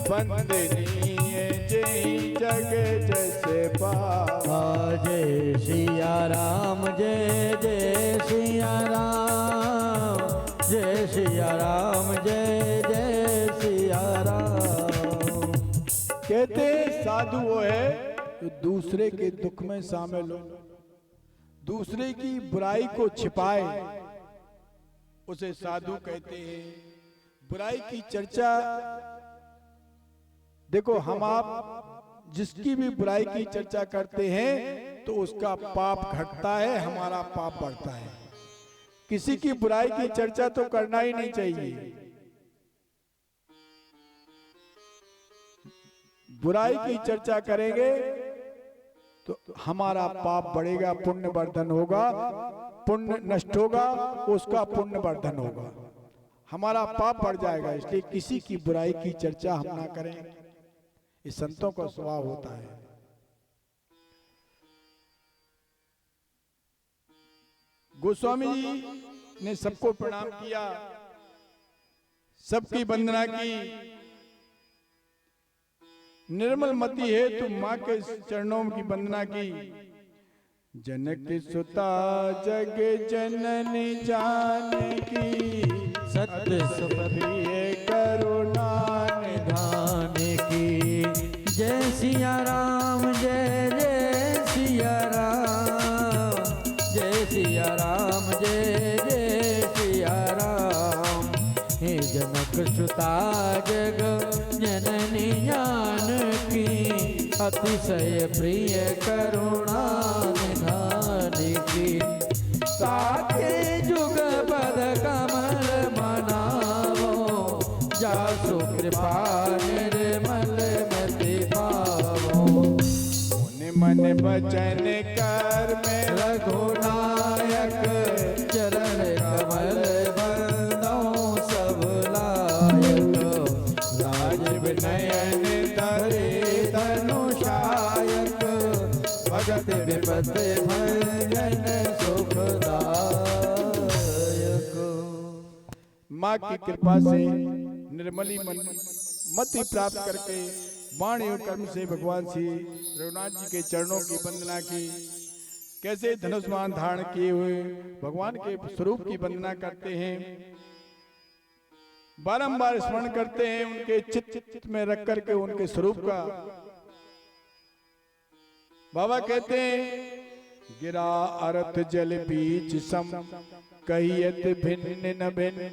बंदनीय जग जैसे पावा। जय सिया राम जय जय सिया राम, जय सिया राम जय जय सिया राम। कहते साधु वो है जो दूसरे के दुख में शामिल हो, दूसरे की बुराई को छिपाए, उसे साधु कहते हैं। बुराई की चर्चा, देखो हम आप जिसकी भी बुराई की चर्चा करते हैं तो उसका पाप घटता है, हमारा पाप बढ़ता है। किसी की बुराई की चर्चा तो करना ही नहीं चाहिए। बुराई की चर्चा करेंगे तो हमारा पाप बढ़ेगा, पुण्य वर्धन होगा, पुण्य नष्ट होगा, उसका पुण्य वर्धन होगा, हमारा पाप बढ़ जाएगा। इसलिए किसी की बुराई की चर्चा हम ना करें, ये संतों का स्वभाव होता है। गोस्वामी जी ने सबको प्रणाम किया, सबकी वंदना की। निर्मल मति है तो माँ के चरणों की वंदना की। जनक सुता जग जननी जानकी, सत्य प्रिय करुणा निधान की। जय सिया राम जय जय सिया राम, जय सिया राम जय जय सिया राम। हे जनक सुता जग जननी जानकी, अतिशय प्रिय करुणा निधान की। साके जुग पद कमल मनावो, जासु कृपा निर्मल मति पावो। मन वचन कर में रघुनायक, चरण कमल बंदो सब लायक। राजीव नयन धरे धनुषायक, भगत विपत भंजन सुखदायक। माँ की कृपा से निर्मली मति प्राप्त करके वाणी और कर्म से भगवान श्री रघुनाथ जी के चरणों की वंदना की। कैसे धनुष्मान धारण किए हुए भगवान के स्वरूप की वंदना करते हैं, बारंबार स्मरण करते हैं, उनके चित्त में रख करके उनके स्वरूप का। बाबा कहते हैं, गिरा अर्थ जल बीच सम, कहियत भिन्न न भिन्न।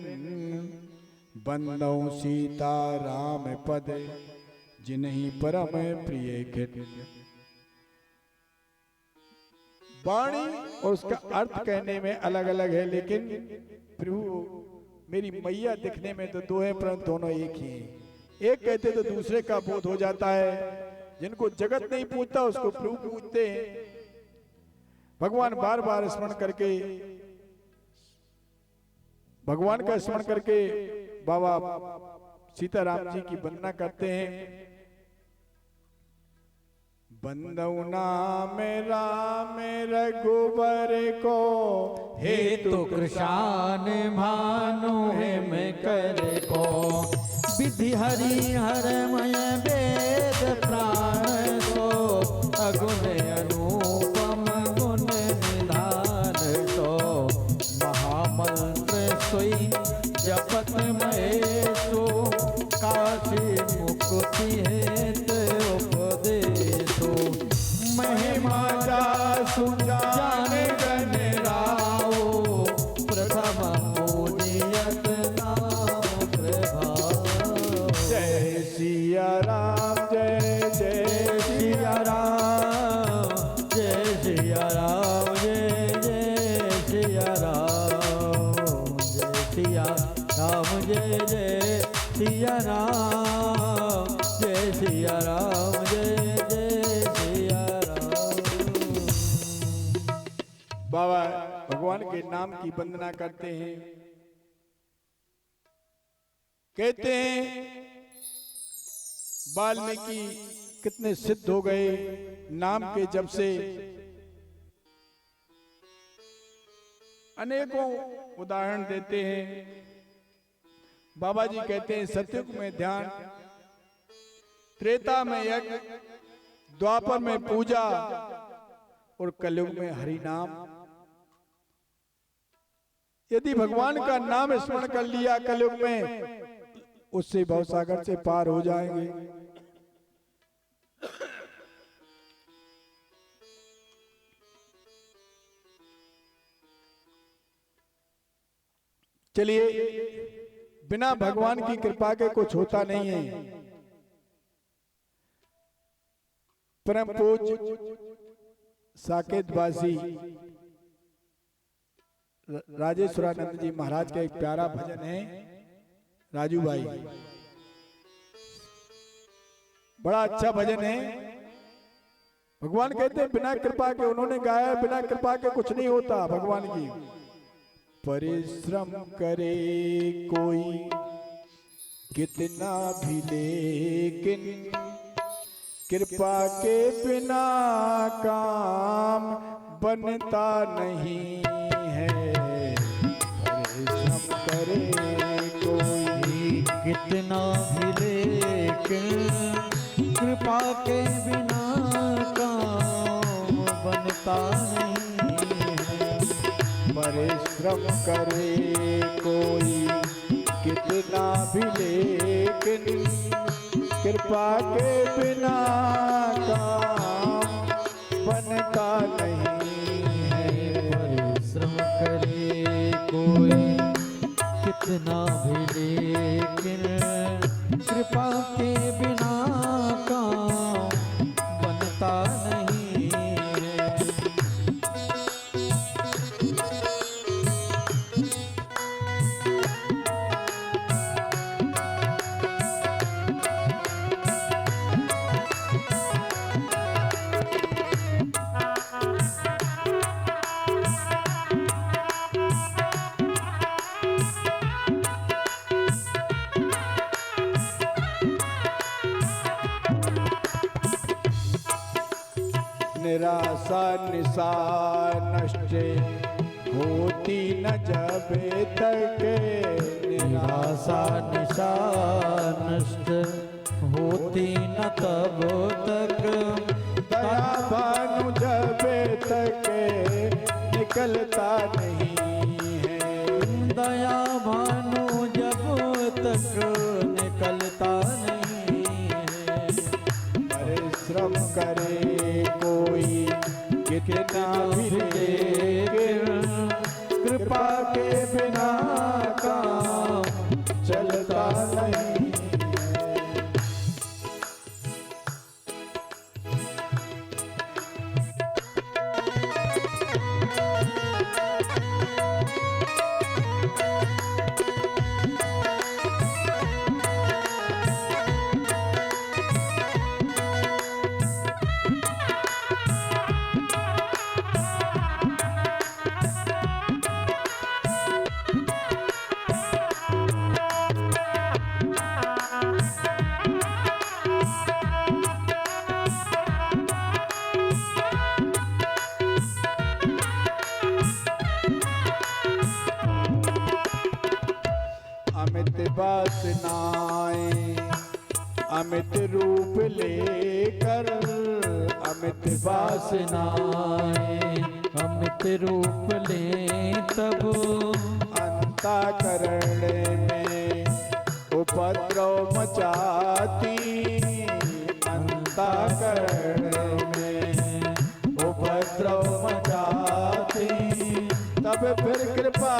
बंदौ सीता राम पद, जिन्हीं परम प्रिय घिन। वाणी और उसका अर्थ कहने में अलग अलग है, लेकिन प्रभु मेरी मैया दिखने में तो दो है, परंतु दोनों एक ही हैं। एक कहते तो दूसरे का बोध हो जाता है। जिनको जगत नहीं पूछता उसको प्रभु पूछते हैं। भगवान बार बार स्मरण करके, भगवान का स्मरण करके बाबा सीताराम जी की वंदना करते हैं। बंदौ नाम राम रघुबर को, हेतु कृशान भानु हिम कर को। विधि हरि हरमय वेद प्राण सो, अगुण अनुपम गुण निधान सो। महामंत्र सोई जपत महेशो, काशी मुक्ति हेत उपदेशो। महिमा जासु जान गण राओ, प्रथम मोदियत नाम प्रभाव। जय सिया राम जय जय सिया राम, जय सिया राम जय जय सिया राम। जय सिया राम जय जय सिया राम, जय सिया राम जय जय सिया राम। बाबा भगवान भगवान के नाम की वंदना करते हैं। कहते हैं वाल्मीकि कितने सिद्ध हो गए नाम के जब से। अनेकों उदाहरण देते हैं। बाबा जी कहते हैं सतयुग में ध्यान, त्रेता में यज्ञ, द्वापर में पूजा और कलयुग में हरि नाम। यदि भगवान का नाम स्मरण कर लिया कलयुग में, उससे भवसागर से पार हो जाएंगे। चलिए, बिना भगवान की कृपा के कुछ होता नहीं है। परम पूज्य साकेतवासी राजेश्वरानंद जी महाराज का एक प्यारा भजन है, राजू भाई। बड़ा अच्छा भजन है। भगवान कहते हैं बिना कृपा के, उन्होंने गाया बिना कृपा के कुछ नहीं होता भगवान की। परिश्रम करे कोई कितना भी, लेकिन कृपा के बिना काम बनता नहीं है। परिश्रम करे कोई कितना भी, लेकिन कृपा के बिना काम बनता नहीं है। परिश्रम करे कोई कितना भी, लेकिन कृपा के बिना काम बनता नहीं है। परिश्रम करे कोई कितना भी, लेकिन कृपा के बिना काम बनता नहीं है। निराशा निशा नष्ट होती न जब तक, निराशा निशा नष्ट होती न तब तक, दया भानु जब तक निकलता नहीं है। दया भानु जब तक निकलता नहीं है। परिश्रम करे कोई कितना भी, लेकिन कृपा के बिना काम चलता नहीं है। अमित वासनाएं अमित रूप लेकर, अमित वासनाएं अमित रूप ले तब, अंतःकरण में उपद्रव मचाती, अंतःकरण में उपद्रव मचाती। तब फिर कृपा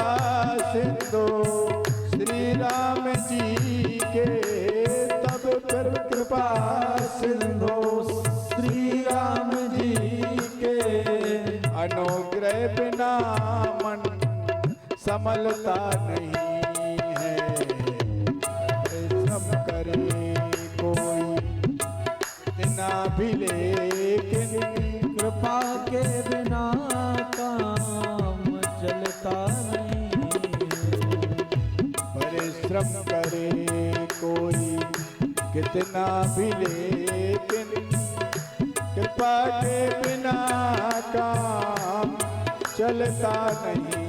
सिंधु श्री राम जी के, तब फिर कृपा सिंधु श्री राम जी के, अनुग्रह बिना मन संभलता नहीं है। परिश्रम करे कोई बिना भी, लेकिन कृपा के बिना काम चलता चलता नहीं परिश्रम करे कोई कितना भी लेकिन कृपा के बिना काम चलता नहीं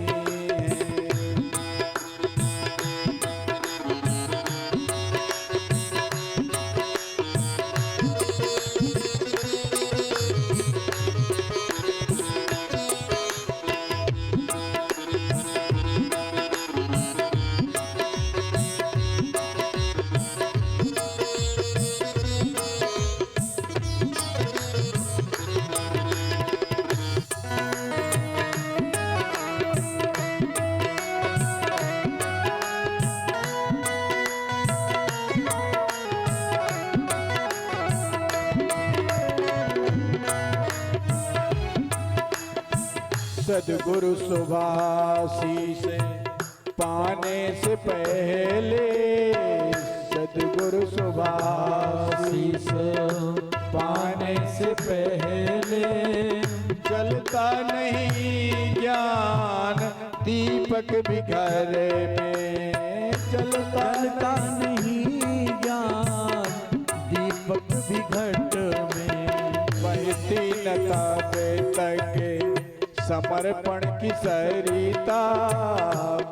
सदगुरु सुभाषी से पाने से पहले सदगुरु सुभाषी से पाने से पहले जलता नहीं ज्ञान दीपक भी घर में जलता नहीं ज्ञान दीपक भी घट में बहती नता तक समर्पण की सरिता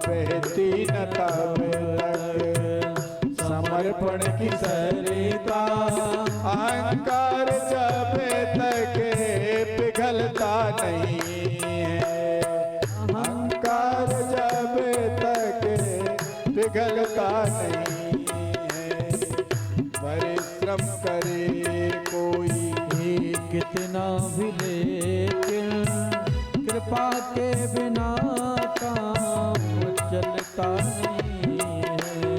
बहती न तब तक समर्पण की सरिता अहंकार जब तक पिघलता नहीं है अहंकार जब तक पिघलता नहीं है परिश्रम करे कोई कितना भी लेकिन कृपा के बिना काम चलता नहीं है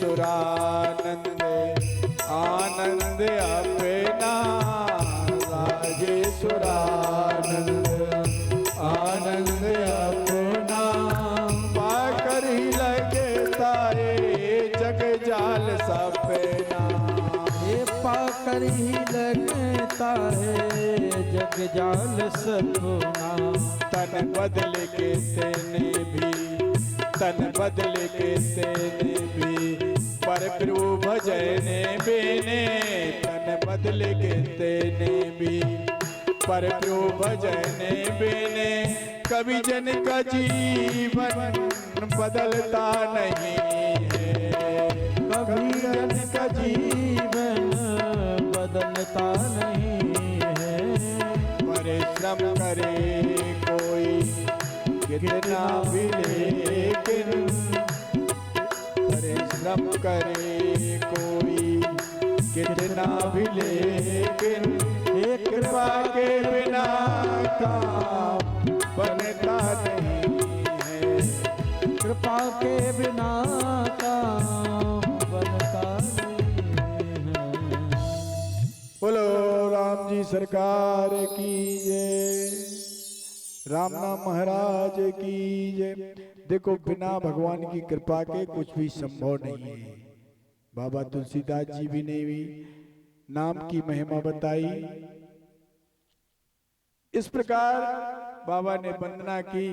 राजेश्वरानंद आनंद अपना राजेश्वरानंद आनंद अपना पाकर ही लगे तारे जग जाल सपना ये पाकर ही लगता है जग जाल सपना तन बदल के तेने भी तन बदल के तेने भी पर प्रभु भजने बेने तन बदल के तेने भी पर प्रभु भजने बेने कभी जन का जीवन बदलता नहीं है कभी जन का जीवन बदलता नहीं है परिश्रम करे कोई कितना भी लेकिन परिश्रम करे कोई कितना भी लेकिन एक कृपा के बिना काम बनता नहीं है कृपा के बिना काम बनता नहीं है बोलो राम जी सरकार की जय रामनाम महाराज की जय। देखो बिना भगवान की कृपा के कुछ भी संभव नहीं है। बाबा तुलसीदास जी भी ने भी नाम की महिमा बताई। इस प्रकार बाबा ने वंदना की।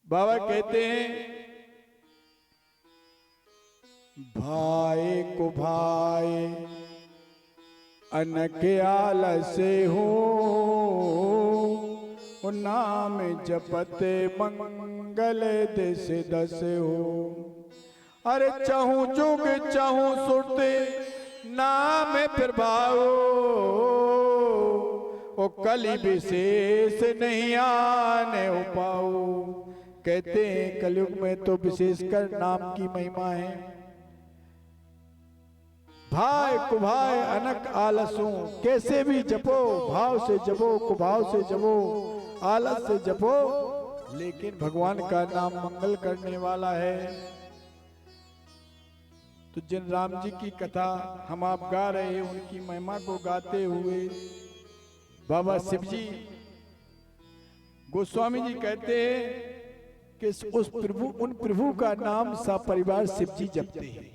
बाबा कहते हैं भाई को भाई अनक आलस हो नाम जपते मंगल दिस दस हो। अरे चाहूं जुग चाहूं सुरते नाम प्रभाओ ओ कली विशेष नहीं आने हो पाओ। कहते हैं कलयुग में तो विशेषकर नाम की महिमा है। भाई कुभाई अनक आलसू, कैसे भी जपो, भाव से जपो, कुभाव से जपो, आलस से जपो, लेकिन भगवान का नाम मंगल करने वाला है। तो जिन राम जी की कथा हम आप गा रहे हैं, उनकी महिमा को गाते हुए बाबा शिव जी गोस्वामी जी कहते हैं कि उन प्रभु का नाम सपरिवार शिव जी जपते हैं।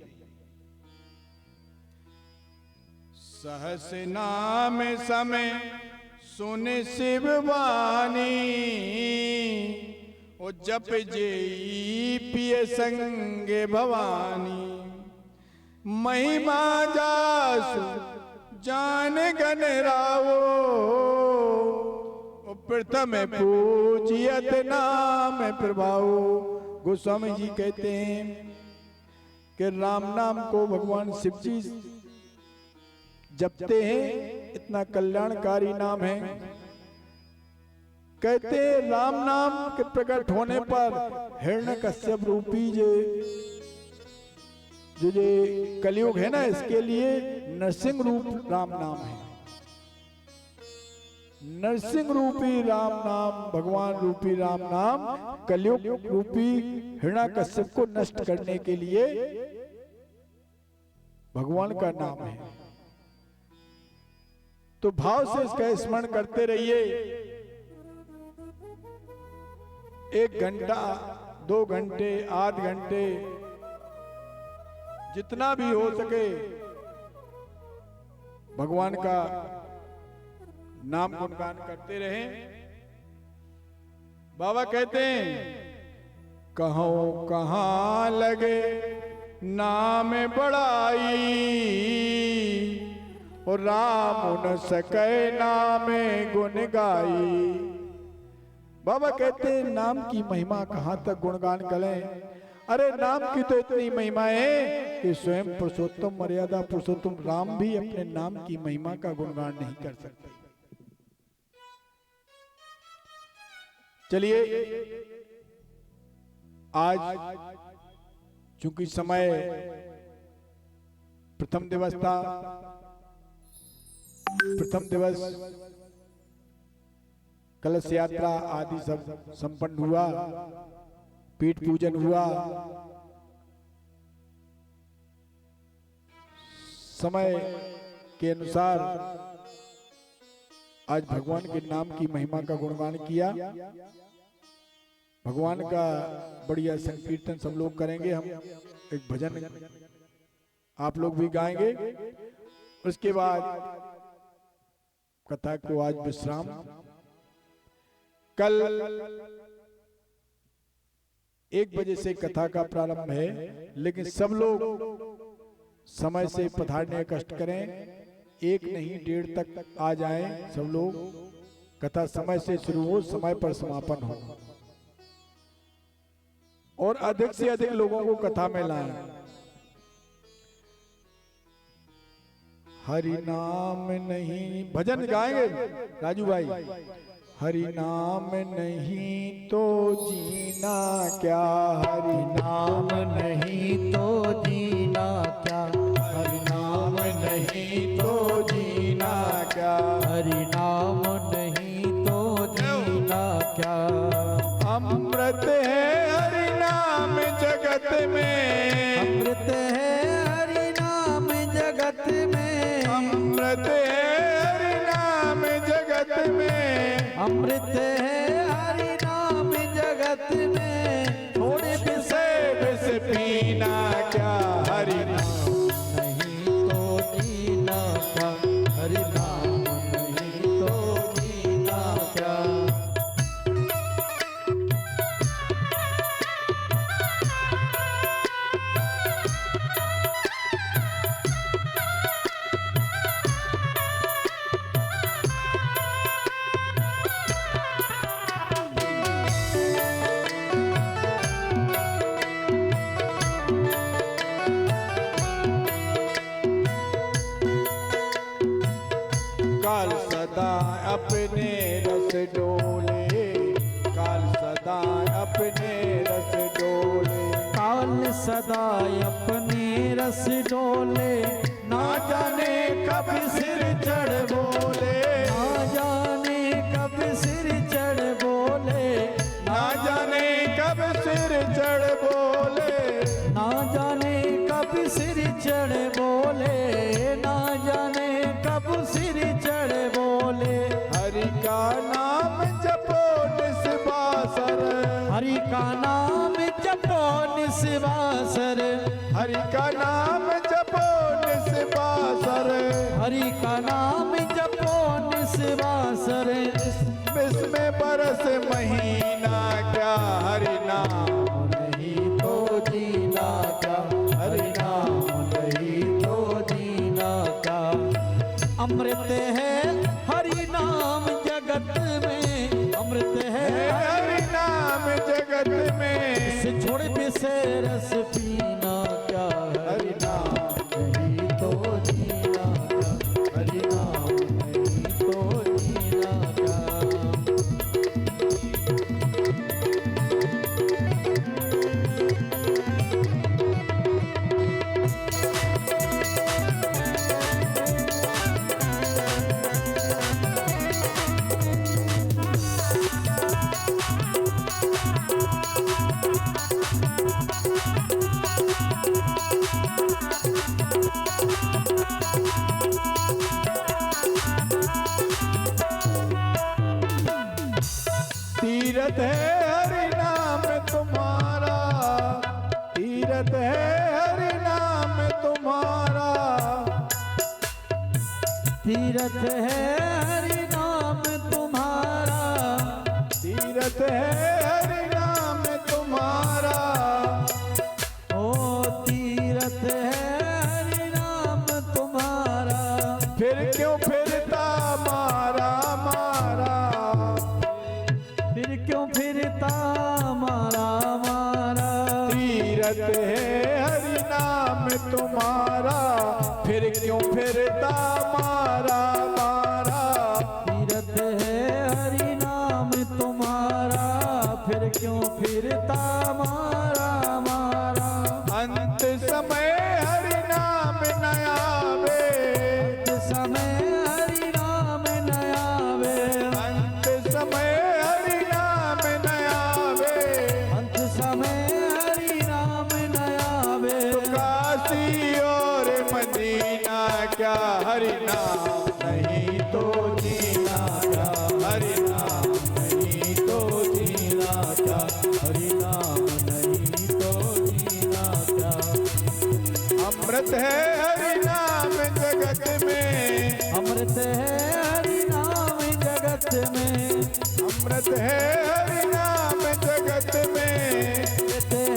सहस नाम समय सुन शिव वाणी, ओ जप जेई पिय संगे भवानी। महिमा जासु जान गन रावो, प्रथम पूजियत नाम प्रभाव। गोस्वामी जी कहते हैं कि राम नाम को भगवान शिव जी जपते हैं, इतना कल्याणकारी नाम है। कहते हैं राम नाम के प्रकट होने पर हिरण्यकश्यप रूपी जो कलयुग है ना, इसके लिए नरसिंह रूप राम नाम है। नरसिंह रूपी राम नाम, भगवान रूपी राम नाम कलयुग रूपी हिरण्यकश्यप को नष्ट करने के लिए भगवान का नाम है। तो भाव से इसका स्मरण करते रहिए। 1 घंटा, 2 घंटे, आध घंटे, जितना भी हो सके भगवान का नाम गुणगान करते रहें। बाबा कहते हैं कहो कहाँ लगे नाम बड़ाई, और राम न सके नामे गुण गाई। बाबा कहते हैं नाम की महिमा कहाँ तक गुणगान करें। अरे नाम की तो इतनी महिमा है कि स्वयं पुरुषोत्तम मर्यादा पुरुषोत्तम राम भी अपने नाम की महिमा का गुणगान नहीं कर सकते। चलिए आज चूंकि समय प्रथम दिवस था, प्रथम दिवस कलश यात्रा आदि सब संपन्न हुआ, पीठ पूजन हुआ। समय के अनुसार आज भगवान के नाम की महिमा का गुणगान किया। भगवान का बढ़िया संकीर्तन सब लोग करेंगे। हम एक भजन आप लोग भी गाएंगे। उसके बाद कथा को आज विश्राम। कल 1 बजे से कथा का प्रारंभ है, लेकिन सब लोग समय से पधारने का कष्ट करें। 1 नहीं 1:30 तक आ जाएं सब लोग। कथा समय से शुरू हो, समय पर समापन हो, और अधिक से अधिक लोगों को कथा में लाएं। हरि नाम नहीं, भजन गाएंगे राजू भाई। हरि नाम नहीं तो जीना क्या, हरि नाम नहीं तो जीना क्या, हरि नाम नहीं तो जीना क्या, हरि नाम नहीं तो जीना क्या। अमृत है हरि नाम जगत में, अमृत है हरि नाम जगत में, अमृत है हरि नाम जगत में, अमृत है हरि नाम जगत में। थोड़े से पीना क्या, हरि नाम नहीं तो जीना क्या, हरि नाम नहीं तो जीना क्या। अपने रस डोले, काल सदा अपने रस डोले, काल सदा अपने रस डोले, ना जाने कब सिर चढ़ बोले, ना जाने कब सिर चढ़ बोले, ना जाने कब सिर चढ़ बोले, ना जाने कब सिर चढ़ बोले, ना जाने कब सिर चढ़ बोले। हरि का नाम जपो निस्वासर, हरि का नाम जपो निस्वासर, हरि का नाम जपो निस्वासर, हरि का नाम जपो निस्वासर। इसमें बरस महीना क्या हरि नाम नहीं तो जीना का, हरि नाम नहीं तो जीना का। अमृत है हरि नाम जगत में, अमृत है हरि नाम जगत में, इसे छोड़ से रस पीना क्या, हरि नाम नहीं तो जीना का, हरि नाम नहीं तो जीना का। तीरथ है हरि नाम तुम्हारा, तीरथ है हरि नाम तुम्हारा, तीरथ है हरि नाम तुम्हारा, तीरथ है हरि नाम तुम्हारा, ओ तीरथ है हरि नाम तुम्हारा। फिर क्यों फिरता मारा मारा, फिर क्यों फिरता मारा मारा। तीरथ है हरि नाम तुम्हारा, फिर क्यों फिरता मारा मारा, तीरथ है हरि नाम तुम्हारा, फिर क्यों फिरता मारा मारा। अंत समय हरि नाम न आवे, अंत समय हरि नाम न आवे, अंत समय हरि नाम न आवे, अंत समय हरि नाम न आवे। तो काशी और मदीना क्या हरि नाम नहीं तो जीना क्या, हरि नाम नहीं तो जीना क्या, हरि नाम नहीं तो जीना क्या। अमृत है हरि नाम जगत में, अमृत है हरि नाम जगत में, अमृत है हरि नाम जगत में, अमृत है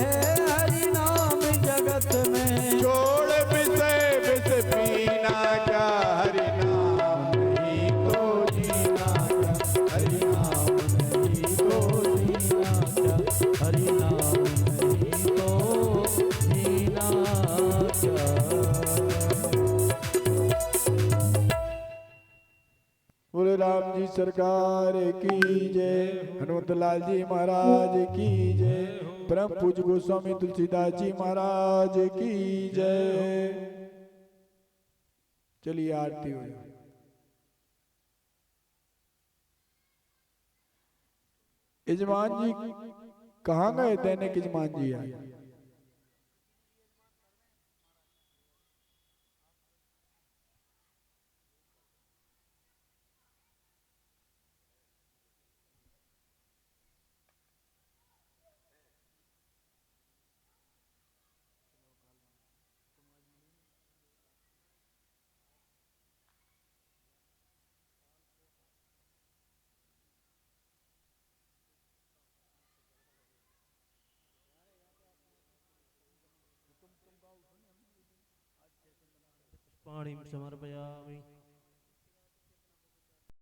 हरि नाम जगत में। छोड़ विषय विष पीना क्या हरि नाम नहीं तो जीना क्या, हरि नाम नहीं तो जीना क्या, हरि नाम नहीं तो जीना क्या। बोले राम जी सरकार की जय, हनुमत लाल जी महाराज की जय, परम पूज्य गोस्वामी तुलसीदास जी महाराज की जय। चलिए आरती हो जाए। यजमान जी कहाँ गए? दैनिक यजमान जी आए। पाणी समर्पयामि।